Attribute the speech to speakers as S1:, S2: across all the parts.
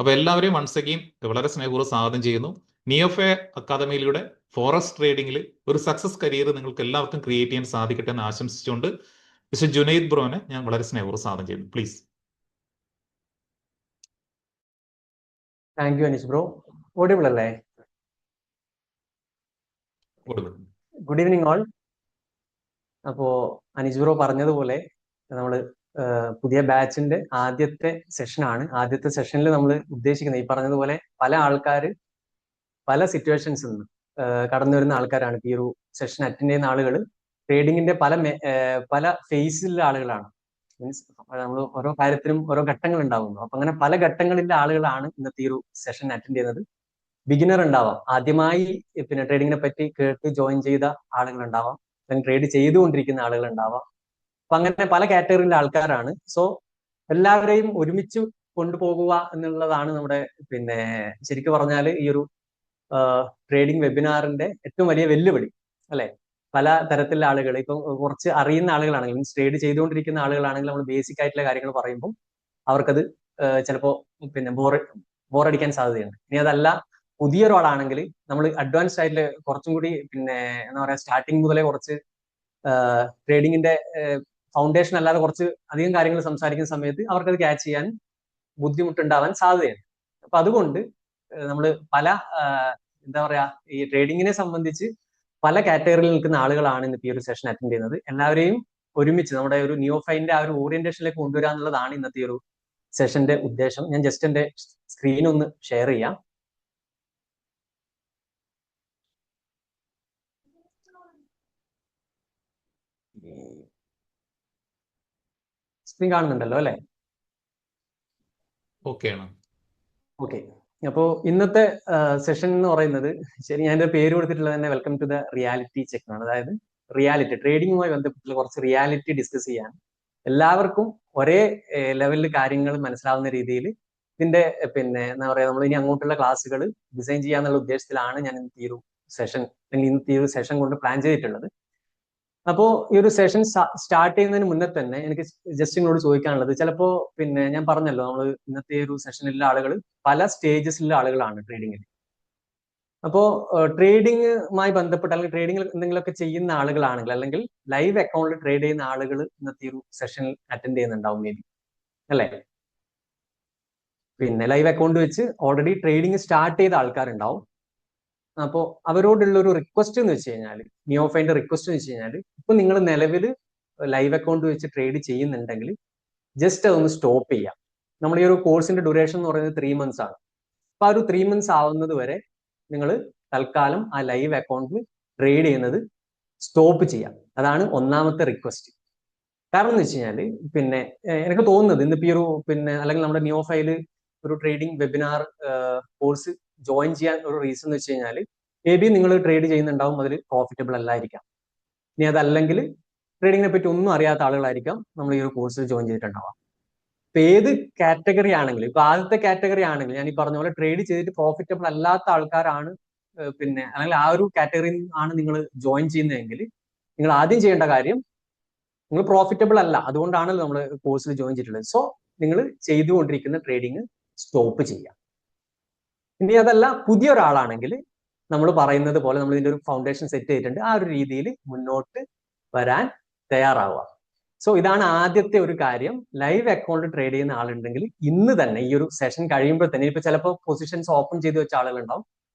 S1: അപ്പോൾ എല്ലാവരെയും once again വളരെ സ്നേഹപൂർവ്വം സ്വാഗതം ചെയ്യുന്നു. നിയോഫെ അക്കാദമിയിലൂടെ ഫോറസ്റ്റ് ട്രേഡിംഗിൽ ഒരു സക്സസ് കരിയർ നിങ്ങൾക്ക് എല്ലാവർക്കും ക്രിയേറ്റ് ചെയ്യാൻ സാധിക്കട്ടെ എന്ന് ആശംസിച്ചുകൊണ്ട് മിസ്റ്റർ ജുനൈദ് ബ്രോനെ ഞാൻ വളരെ സ്നേഹപൂർവ്വം സ്വാഗതം ചെയ്യുന്നു. Please.
S2: Thank you Aneesh bro. Audible അല്ലേ? Good evening all. അപ്പോ അനീഷ് ബ്രോ പറഞ്ഞതുപോലെ നമ്മൾ പുതിയ ബാച്ചിന്റെ ആദ്യത്തെ സെഷനാണ്. ആദ്യത്തെ സെഷനിൽ നമ്മൾ ഉദ്ദേശിക്കുന്നത് ഈ പറഞ്ഞതുപോലെ പല ആൾക്കാർ പല സിറ്റുവേഷൻസിൽ നിന്ന് കടന്നു വരുന്ന ആൾക്കാരാണ്. ഈ ഒരു സെഷൻ അറ്റൻഡ് ചെയ്യുന്ന ആളുകൾ ട്രേഡിങ്ങിന്റെ പല ഫേസിലുള്ള ആളുകളാണ്. മീൻസ് നമ്മൾ ഓരോ കാര്യത്തിനും ഓരോ ഘട്ടങ്ങൾ ഉണ്ടാവുന്നു. അപ്പൊ അങ്ങനെ പല ഘട്ടങ്ങളിലെ ആളുകളാണ് ഇന്നത്തെ ഈ ഒരു സെഷൻ അറ്റൻഡ് ചെയ്യുന്നത്. ബിഗിനർ ഉണ്ടാവാം, ആദ്യമായി ട്രേഡിങ്ങിനെ പറ്റി കേട്ട് ജോയിൻ ചെയ്ത ആളുകൾ ഉണ്ടാവാം, അല്ലെങ്കിൽ ട്രേഡ് ചെയ്തുകൊണ്ടിരിക്കുന്ന ആളുകൾ ഉണ്ടാവാം. അപ്പൊ അങ്ങനെ പല കാറ്റഗറിയിലെ ആൾക്കാരാണ്. സോ എല്ലാവരെയും ഒരുമിച്ച് കൊണ്ടുപോകുക എന്നുള്ളതാണ് നമ്മുടെ ശരിക്കും പറഞ്ഞാൽ ഈ ഒരു ട്രേഡിംഗ് വെബിനാറിന്റെ ഏറ്റവും വലിയ വെല്ലുവിളി അല്ലെ. പല തരത്തിലുള്ള ആളുകൾ, ഇപ്പം കുറച്ച് അറിയുന്ന ആളുകളാണെങ്കിൽ, മീൻസ് ട്രേഡ് ചെയ്തുകൊണ്ടിരിക്കുന്ന ആളുകളാണെങ്കിൽ നമ്മൾ ബേസിക് ആയിട്ടുള്ള കാര്യങ്ങൾ പറയുമ്പോൾ അവർക്കത് ചിലപ്പോൾ ബോറടിക്കാൻ സാധ്യതയുണ്ട്. ഇനി അതല്ല പുതിയൊരാളാണെങ്കിൽ നമ്മൾ അഡ്വാൻസ്ഡ് ആയിട്ടുള്ള കുറച്ചും കൂടി എന്താ പറയാ സ്റ്റാർട്ടിങ് മുതലേ കുറച്ച് ട്രേഡിങ്ങിന്റെ ഫൗണ്ടേഷൻ അല്ലാതെ കുറച്ച് അധികം കാര്യങ്ങൾ സംസാരിക്കുന്ന സമയത്ത് അവർക്കത് ക്യാച്ച് ചെയ്യാൻ ബുദ്ധിമുട്ടുണ്ടാവാൻ സാധ്യതയുണ്ട്. അപ്പൊ അതുകൊണ്ട് നമ്മൾ പല എന്താ പറയാ ഈ ട്രേഡിങ്ങിനെ സംബന്ധിച്ച് പല കാറ്റഗറിയിൽ നിൽക്കുന്ന ആളുകളാണ് ഇന്നത്തെ ഈ ഒരു സെഷൻ അറ്റൻഡ് ചെയ്യുന്നത്. എല്ലാവരെയും ഒരുമിച്ച് നമ്മുടെ ഒരു നിയോഫൈന്റെ ആ ഒരു ഓറിയന്റേഷനിലേക്ക് കൊണ്ടുവരിക എന്നുള്ളതാണ് ഇന്നത്തെ ഈ ഒരു സെഷന്റെ ഉദ്ദേശം. ഞാൻ ജസ്റ്റ് എന്റെ സ്ക്രീൻ ഒന്ന് ഷെയർ ചെയ്യാം. സ്ക്രീൻ കാണുന്നുണ്ടല്ലോ അല്ലെ? ഓക്കെ. അപ്പോ ഇന്നത്തെ സെഷൻ എന്ന് പറയുന്നത്, ശരി, ഞാൻ എന്റെ പേര് കൊടുത്തിട്ടുള്ളത് തന്നെ welcome to the reality check ആണ്. അതായത് റിയാലിറ്റി, ട്രേഡിങ്ങുമായി ബന്ധപ്പെട്ടുള്ള കുറച്ച് റിയാലിറ്റി ഡിസ്കസ് ചെയ്യാൻ, എല്ലാവർക്കും ഒരേ ലെവലിൽ കാര്യങ്ങൾ മനസ്സിലാവുന്ന രീതിയിൽ ഇതിന്റെ എന്താ പറയാ നമ്മൾ ഇനി അങ്ങോട്ടുള്ള ക്ലാസ്സുകൾ ഡിസൈൻ ചെയ്യാന്നുള്ള ഉദ്ദേശത്തിലാണ് ഞാൻ ഈ ഒരു സെഷൻ, അല്ലെങ്കിൽ ഇന്നത്തെ ഈ ഒരു സെഷൻ കൊണ്ട് പ്ലാൻ ചെയ്തിട്ടുള്ളത്. അപ്പോ ഈ ഒരു സെഷൻ സ്റ്റാർട്ട് ചെയ്യുന്നതിന് മുന്നേ തന്നെ എനിക്ക് ജസ്റ്റ് നിങ്ങളോട് ചോദിക്കാനുള്ളത്, ചിലപ്പോ ഞാൻ പറഞ്ഞല്ലോ നമ്മൾ ഇന്നത്തെ ഒരു സെഷനിലുള്ള ആളുകൾ പല സ്റ്റേജസിലുള്ള ആളുകളാണ് ട്രേഡിങ്ങിൽ. അപ്പോ ട്രേഡിങ്ങുമായി ബന്ധപ്പെട്ട് അല്ലെങ്കിൽ ട്രേഡിങ്ങിൽ എന്തെങ്കിലുമൊക്കെ ചെയ്യുന്ന ആളുകളാണെങ്കിൽ, അല്ലെങ്കിൽ ലൈവ് അക്കൗണ്ടിൽ ട്രേഡ് ചെയ്യുന്ന ആളുകൾ ഇന്നത്തെ ഒരു സെഷനിൽ അറ്റൻഡ് ചെയ്യുന്നുണ്ടാവും മേ ബി അല്ലെ. ലൈവ് അക്കൗണ്ട് വെച്ച് ഓൾറെഡി ട്രേഡിങ് സ്റ്റാർട്ട് ചെയ്ത ആൾക്കാരുണ്ടാവും. അപ്പോൾ അവരോടുള്ള ഒരു റിക്വസ്റ്റ് എന്ന് വെച്ച് കഴിഞ്ഞാൽ, നിയോഫൈന്റെ റിക്വസ്റ്റ് എന്ന് വെച്ച് കഴിഞ്ഞാൽ, ഇപ്പൊ നിങ്ങൾ നിലവിൽ ലൈവ് അക്കൗണ്ട് വെച്ച് ട്രേഡ് ചെയ്യുന്നുണ്ടെങ്കിൽ ജസ്റ്റ് അതൊന്ന് സ്റ്റോപ്പ് ചെയ്യാം. നമ്മൾ ഈ ഒരു കോഴ്സിന്റെ ഡ്യൂറേഷൻ എന്ന് പറയുന്നത് 3 months ആണ്. അപ്പൊ ആ ഒരു 3 months ആവുന്നത് വരെ നിങ്ങൾ തൽക്കാലം ആ ലൈവ് അക്കൗണ്ടിൽ ട്രേഡ് ചെയ്യുന്നത് സ്റ്റോപ്പ് ചെയ്യാം. അതാണ് ഒന്നാമത്തെ റിക്വസ്റ്റ്. കാരണം എന്ന് വെച്ച് കഴിഞ്ഞാൽ എനിക്ക് തോന്നുന്നത് ഇന്നിപ്പോ ഈ ഒരു അല്ലെങ്കിൽ നമ്മുടെ നിയോഫൈല് ഒരു ട്രേഡിംഗ് വെബിനാർ കോഴ്സ് ജോയിൻ ചെയ്യാൻ ഒരു റീസൺ എന്ന് വെച്ച് കഴിഞ്ഞാൽ, മേ ബി നിങ്ങൾ ട്രേഡ് ചെയ്യുന്നുണ്ടാവും, അതിൽ പ്രോഫിറ്റബിൾ അല്ലായിരിക്കാം. ഇനി അതല്ലെങ്കിൽ ട്രേഡിങ്ങിനെ പറ്റി ഒന്നും അറിയാത്ത ആളുകളായിരിക്കാം നമ്മൾ ഈ ഒരു കോഴ്സിൽ ജോയിൻ ചെയ്തിട്ടുണ്ടാവാം. ഇപ്പൊ ഏത് കാറ്റഗറി ആണെങ്കിലും, ഇപ്പൊ ആദ്യത്തെ കാറ്റഗറി ആണെങ്കിൽ ഞാൻ ഈ പറഞ്ഞ പോലെ ട്രേഡ് ചെയ്തിട്ട് പ്രോഫിറ്റബിൾ അല്ലാത്ത ആൾക്കാരാണ് അല്ലെങ്കിൽ ആ ഒരു കാറ്റഗറിയിൽ ആണ് നിങ്ങൾ ജോയിൻ ചെയ്യുന്നതെങ്കിൽ, നിങ്ങൾ ആദ്യം ചെയ്യേണ്ട കാര്യം, നിങ്ങൾ പ്രോഫിറ്റബിൾ അല്ല, അതുകൊണ്ടാണല്ലോ നമ്മൾ കോഴ്സിൽ ജോയിൻ ചെയ്തിട്ടുള്ളത്. സോ നിങ്ങൾ ചെയ്തുകൊണ്ടിരിക്കുന്ന ട്രേഡിങ് സ്റ്റോപ്പ് ചെയ്യാം. ഇനി അതല്ല പുതിയൊരാളാണെങ്കിൽ നമ്മൾ പറയുന്നത് പോലെ നമ്മൾ ഇതിന്റെ ഒരു ഫൗണ്ടേഷൻ സെറ്റ് ചെയ്തിട്ടുണ്ട്, ആ ഒരു രീതിയിൽ മുന്നോട്ട് വരാൻ തയ്യാറാവുക. സോ ഇതാണ് ആദ്യത്തെ ഒരു കാര്യം. ലൈവ് അക്കൗണ്ട് ട്രേഡ് ചെയ്യുന്ന ആളുണ്ടെങ്കിൽ ഇന്ന് തന്നെ ഈ ഒരു സെഷൻ കഴിയുമ്പോൾ തന്നെ, ഇപ്പൊ ചിലപ്പോൾ പൊസിഷൻസ് ഓപ്പൺ ചെയ്ത് വെച്ച ആളുകളുണ്ടാവും,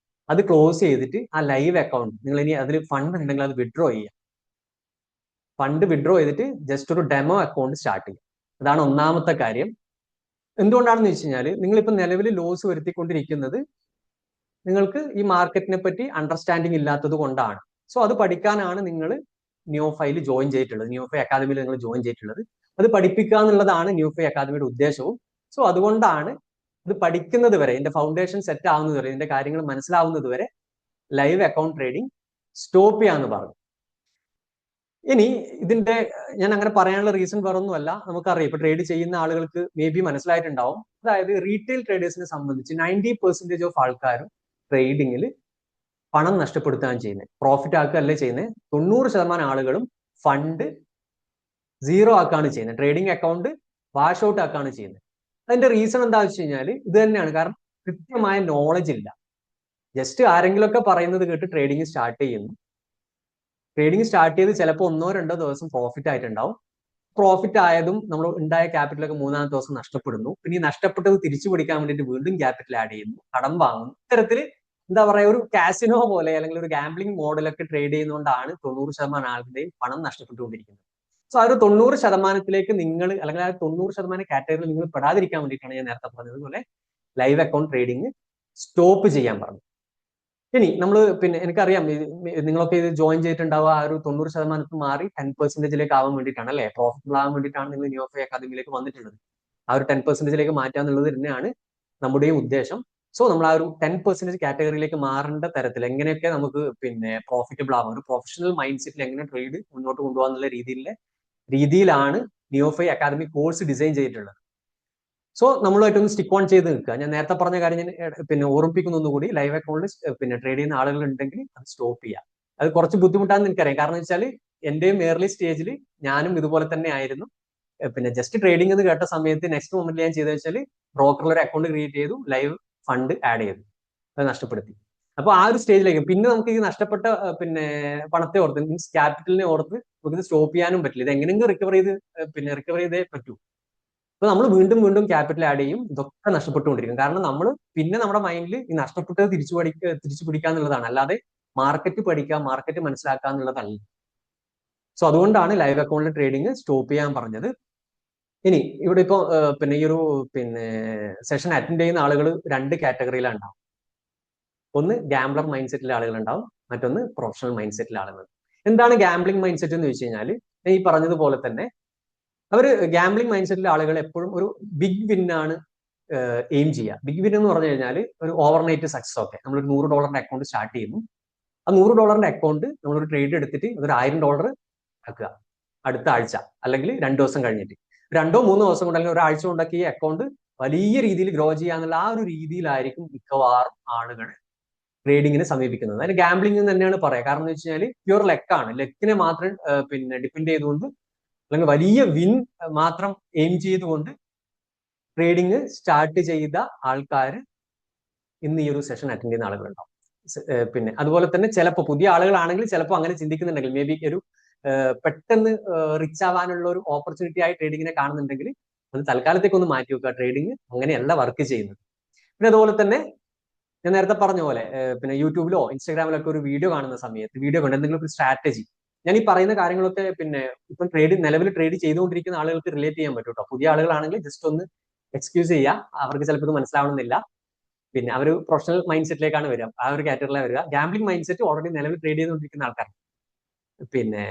S2: അത് ക്ലോസ് ചെയ്തിട്ട് ആ ലൈവ് അക്കൗണ്ട് നിങ്ങൾ ഇനി അതിൽ ഫണ്ട് ഉണ്ടെങ്കിൽ അത് വിഡ്രോ ചെയ്യാം. ഫണ്ട് വിഡ്രോ ചെയ്തിട്ട് ജസ്റ്റ് ഒരു ഡെമോ അക്കൗണ്ട് സ്റ്റാർട്ട് ചെയ്യും. അതാണ് ഒന്നാമത്തെ കാര്യം. എന്തുകൊണ്ടാണെന്ന് വെച്ച് കഴിഞ്ഞാൽ, നിങ്ങളിപ്പോൾ നിലവിൽ ലോസ് വരുത്തിക്കൊണ്ടിരിക്കുന്നത് നിങ്ങൾക്ക് ഈ മാർക്കറ്റിനെ പറ്റി അണ്ടർസ്റ്റാൻഡിങ് ഇല്ലാത്തത് കൊണ്ടാണ്. സോ അത് പഠിക്കാനാണ് നിങ്ങൾ നിയോഫൈൽ ജോയിൻ ചെയ്തിട്ടുള്ളത്, നിയോഫൈ അക്കാദമിയിൽ നിങ്ങൾ ജോയിൻ ചെയ്തിട്ടുള്ളത്. അത് പഠിപ്പിക്കുക എന്നുള്ളതാണ് നിയോഫൈ അക്കാദമിയുടെ ഉദ്ദേശവും. സോ അതുകൊണ്ടാണ് ഇത് പഠിക്കുന്നത് വരെ, ഇതിന്റെ ഫൗണ്ടേഷൻ സെറ്റ് ആവുന്നത് വരെ, ഇതിന്റെ കാര്യങ്ങൾ മനസ്സിലാവുന്നത് വരെ ലൈവ് അക്കൗണ്ട് ട്രേഡിംഗ് സ്റ്റോപ്പ് ചെയ്യാന്ന് പറഞ്ഞു. ഇനി ഇതിന്റെ ഞാൻ അങ്ങനെ പറയാനുള്ള റീസൺ വേറൊന്നുമല്ല, നമുക്കറിയാം ഇപ്പൊ ട്രേഡ് ചെയ്യുന്ന ആളുകൾക്ക് മേ ബി മനസ്സിലായിട്ടുണ്ടാവും. അതായത് റീറ്റെയിൽ ട്രേഡേഴ്സിനെ സംബന്ധിച്ച് 90% ഓഫ് ആൾക്കാരും ട്രേഡിങ്ങിൽ പണം നഷ്ടപ്പെടുത്തുകയാണ് ചെയ്യുന്നത്, പ്രോഫിറ്റ് ആക്കുകയല്ലേ ചെയ്യുന്നത്. 90% ആളുകളും ഫണ്ട് സീറോ ആക്കുകയാണ് ചെയ്യുന്നത്, ട്രേഡിംഗ് അക്കൗണ്ട് വാഷ് ഔട്ട് ആക്കുകയാണ് ചെയ്യുന്നത്. അതിന്റെ റീസൺ എന്താ വെച്ച് കഴിഞ്ഞാൽ ഇത് തന്നെയാണ്. കാരണം കൃത്യമായ നോളജ് ഇല്ല. ജസ്റ്റ് ആരെങ്കിലുമൊക്കെ പറയുന്നത് കേട്ട് ട്രേഡിംഗ് സ്റ്റാർട്ട് ചെയ്യുന്നു. ട്രേഡിംഗ് സ്റ്റാർട്ട് ചെയ്ത് ചിലപ്പോൾ 1-2 ദിവസം പ്രോഫിറ്റ് ആയിട്ടുണ്ടാവും. പ്രോഫിറ്റ് ആയതും നമ്മൾ ഉണ്ടായ ക്യാപിറ്റലൊക്കെ 3-ാമത്തെ ദിവസം നഷ്ടപ്പെടുന്നു. പിന്നെ ഈ നഷ്ടപ്പെട്ടത് തിരിച്ചു പിടിക്കാൻ വേണ്ടിയിട്ട് വീണ്ടും ക്യാപിറ്റൽ ആഡ് ചെയ്യുന്നു, കടം വാങ്ങുന്നു. ഇത്തരത്തിൽ എന്താ പറയുക, ഒരു കാസിനോ പോലെ അല്ലെങ്കിൽ ഒരു ഗാംബ്ലിംഗ് മോഡലൊക്കെ ട്രേഡ് ചെയ്യുന്നതുകൊണ്ടാണ് 90% ആളുകളുടെയും പണം നഷ്ടപ്പെട്ടുകൊണ്ടിരിക്കുന്നത്. സോ ആ ഒരു 90%ത്തിലേക്ക് നിങ്ങൾ, അല്ലെങ്കിൽ ആ 90% കാറ്റഗറിയിൽ നിങ്ങൾ പെടാതിരിക്കാൻ വേണ്ടിയിട്ടാണ് ഞാൻ നേരത്തെ പറഞ്ഞതുപോലെ ലൈവ് അക്കൗണ്ട് ട്രേഡിംഗ് സ്റ്റോപ്പ് ചെയ്യാൻ പറഞ്ഞു. ഇനി നമ്മൾ പിന്നെ എനിക്കറിയാം നിങ്ങളൊക്കെ ഇത് ജോയിൻ ചെയ്തിട്ടുണ്ടാവുക ആ ഒരു 90% മാറി 10%ലേക്ക് ആവാൻ വേണ്ടിയിട്ടാണ് അല്ലെ, പ്രോഫിറ്റബിൾ ആവാൻ വേണ്ടിയിട്ടാണ് നിങ്ങൾ നിയോഫൈ അക്കാദമിയിലേക്ക് വന്നിട്ടുള്ളത്. ആ ഒരു 10%ലേക്ക് മാറ്റാന്നുള്ളത് തന്നെയാണ് നമ്മുടെയും ഉദ്ദേശം. സോ നമ്മൾ ആ ഒരു 10% കാറ്റഗറിയിലേക്ക് മാറേണ്ട തരത്തിൽ എങ്ങനെയൊക്കെ നമുക്ക് പിന്നെ പ്രോഫിറ്റബിൾ ആവാം, ഒരു പ്രൊഫഷണൽ മൈൻഡ് സെറ്റിൽ എങ്ങനെ ട്രേഡ് മുന്നോട്ട് കൊണ്ടുപോകാന്നുള്ള രീതിയിലാണ് നിയോഫൈ അക്കാദമി കോഴ്സ് ഡിസൈൻ ചെയ്തിട്ടുള്ളത്. സോ നമ്മളുമായിട്ടൊന്ന് സ്റ്റിക്ക് ഓൺ ചെയ്ത് നിൽക്കുക. ഞാൻ നേരത്തെ പറഞ്ഞ കാര്യം ഞാൻ പിന്നെ ഓർമ്മിപ്പിക്കുന്നൊന്നുകൂടി, ലൈവ് അക്കൗണ്ടിൽ പിന്നെ ട്രേഡ് ചെയ്യുന്ന ആളുകൾ ഉണ്ടെങ്കിൽ അത് സ്റ്റോപ്പ് ചെയ്യുക. അത് കുറച്ച് ബുദ്ധിമുട്ടാണെന്ന് എനിക്കറിയാം. കാരണം വെച്ചാൽ എന്റെയും ഏർലി സ്റ്റേജിൽ ഞാനും ഇതുപോലെ തന്നെ ആയിരുന്നു. പിന്നെ ജസ്റ്റ് ട്രേഡിംഗ് എന്ന് കേട്ട സമയത്ത് നെക്സ്റ്റ് മൊമെന്റ് ഞാൻ ചെയ്തത് വെച്ചാൽ ബ്രോക്കറിൽ ഒരു അക്കൗണ്ട് ക്രിയേറ്റ് ചെയ്തു, ലൈവ് ഫണ്ട് ആഡ് ചെയ്തു, അത് നഷ്ടപ്പെടുത്തി. അപ്പൊ ആ ഒരു സ്റ്റേജിലേക്ക് പിന്നെ നമുക്ക് ഈ നഷ്ടപ്പെട്ട പിന്നെ പണത്തെ ഓർത്ത്, മീൻസ് ക്യാപിറ്റലിനെ ഓർത്ത് നമുക്കിത് സ്റ്റോപ്പ് ചെയ്യാനും പറ്റില്ല. ഇത് എങ്ങനെയെങ്കിലും റിക്കവർ ചെയ്തേ പറ്റൂ. അപ്പൊ നമ്മൾ വീണ്ടും വീണ്ടും ക്യാപിറ്റൽ ആഡ് ചെയ്യും, ഇതൊക്കെ നഷ്ടപ്പെട്ടുകൊണ്ടിരിക്കും. കാരണം നമ്മൾ പിന്നെ നമ്മുടെ മൈൻഡിൽ ഈ നഷ്ടപ്പെട്ടത് തിരിച്ചു പിടിക്കുക എന്നുള്ളതാണ്, അല്ലാതെ മാർക്കറ്റ് പഠിക്കുക, മാർക്കറ്റ് മനസ്സിലാക്കുക എന്നുള്ളതല്ല. സോ അതുകൊണ്ടാണ് ലൈവ് അക്കൗണ്ടിൽ ട്രേഡിംഗ് സ്റ്റോപ്പ് ചെയ്യാൻ പറഞ്ഞത്. ഇനി ഇവിടെ ഇപ്പോ പിന്നെ ഈ ഒരു പിന്നെ സെഷൻ അറ്റൻഡ് ചെയ്യുന്ന ആളുകൾ 2 കാറ്റഗറിയിലാണ് ഉണ്ടാവും. ഒന്ന് ഗാംബ്ലർ മൈൻഡ് സെറ്റിലെ ആളുകൾ ഉണ്ടാവും, മറ്റൊന്ന് പ്രൊഫഷണൽ മൈൻഡ് സെറ്റിലെ ആളുകൾ. എന്താണ് ഗാംബ്ലിംഗ് മൈൻഡ് സെറ്റ് എന്ന് വെച്ച് കഴിഞ്ഞാൽ, ഈ പറഞ്ഞതുപോലെ തന്നെ അവർ ഗാംബ്ലിംഗ് മൈൻഡ് സെറ്റിലെ ആളുകൾ എപ്പോഴും ഒരു ബിഗ് വിൻ ആണ് എയിം ചെയ്യുക. ബിഗ് വിൻ എന്ന് പറഞ്ഞു കഴിഞ്ഞാൽ ഒരു ഓവർനൈറ്റ് സക്സസ്. ഒക്കെ നമ്മളൊരു $100 അക്കൗണ്ട് സ്റ്റാർട്ട് ചെയ്യുന്നു, ആ $100 അക്കൗണ്ട് നമ്മളൊരു ട്രേഡ് എടുത്തിട്ട് അതൊരു $1000 ആക്കുക അടുത്ത ആഴ്ച, അല്ലെങ്കിൽ 2 ദിവസം കഴിഞ്ഞിട്ട്. 2-3 ദിവസം കൊണ്ട് അല്ലെങ്കിൽ ഒരാഴ്ച കൊണ്ടൊക്കെ ഈ അക്കൗണ്ട് വലിയ രീതിയിൽ ഗ്രോ ചെയ്യാന്നുള്ള ആ ഒരു രീതിയിലായിരിക്കും മിക്കവാറും ആളുകൾ ട്രേഡിങ്ങിനെ സമീപിക്കുന്നത്. അതിന് ഗാംബ്ലിംഗ് തന്നെയാണ് പറയുക. കാരണം എന്ന് വെച്ച് കഴിഞ്ഞാൽ പ്യൂർ ലെക്കാണ്. ലെക്കിനെ മാത്രം പിന്നെ ഡിപ്പെൻഡ് ചെയ്തുകൊണ്ട്, അല്ലെങ്കിൽ വലിയ വിൻ മാത്രം എയിം ചെയ്തുകൊണ്ട് ട്രേഡിങ് സ്റ്റാർട്ട് ചെയ്ത ആൾക്കാർ ഇന്ന് ഈ ഒരു സെഷൻ അറ്റൻഡ് ചെയ്യുന്ന ആളുകളുണ്ടാവും. പിന്നെ അതുപോലെ തന്നെ ചിലപ്പോൾ പുതിയ ആളുകളാണെങ്കിൽ ചിലപ്പോൾ അങ്ങനെ ചിന്തിക്കുന്നുണ്ടെങ്കിൽ, മേ ബി ഒരു പെട്ടെന്ന് റിച്ച് ആവാനുള്ള ഒരു ഓപ്പർച്യൂണിറ്റി ആയി ട്രേഡിങ്ങിനെ കാണുന്നുണ്ടെങ്കിൽ അത് തൽക്കാലത്തേക്ക് ഒന്ന് മാറ്റി വെക്കുക. ട്രേഡിങ് അങ്ങനെയല്ല വർക്ക് ചെയ്യുന്നത്. പിന്നെ അതുപോലെ തന്നെ ഞാൻ നേരത്തെ പറഞ്ഞ പോലെ പിന്നെ യൂട്യൂബിലോ ഇൻസ്റ്റാഗ്രാമിലൊക്കെ ഒരു വീഡിയോ കാണുന്ന സമയത്ത്, വീഡിയോ കണ്ട് എന്തെങ്കിലും ഒരു സ്ട്രാറ്റജി, ഞാൻ ഈ പറയുന്ന കാര്യങ്ങളൊക്കെ പിന്നെ ഇപ്പം നിലവിൽ ട്രേഡ് ചെയ്തുകൊണ്ടിരിക്കുന്ന ആളുകൾക്ക് റിലേറ്റ് ചെയ്യാൻ പറ്റും കേട്ടോ. പുതിയ ആളുകളാണെങ്കിൽ ജസ്റ്റ് ഒന്ന് എക്സ്ക്യൂസ് ചെയ്യുക, അവർക്ക് ചിലപ്പോൾ ഇത് മനസ്സിലാവണമെന്നില്ല. പിന്നെ അവർ പ്രൊഫഷണൽ മൈൻഡ് സെറ്റിലേക്കാണ് വരിക, ആ ഒരു കാറ്റഗറിയിലാണ് വരിക. ഗാംബ്ലിംഗ് മൈൻഡ് സെറ്റ് ഓൾറെഡി നിലവിൽ ട്രേഡ് ചെയ്തുകൊണ്ടിരിക്കുന്ന ആൾക്കാർ. പിന്നെ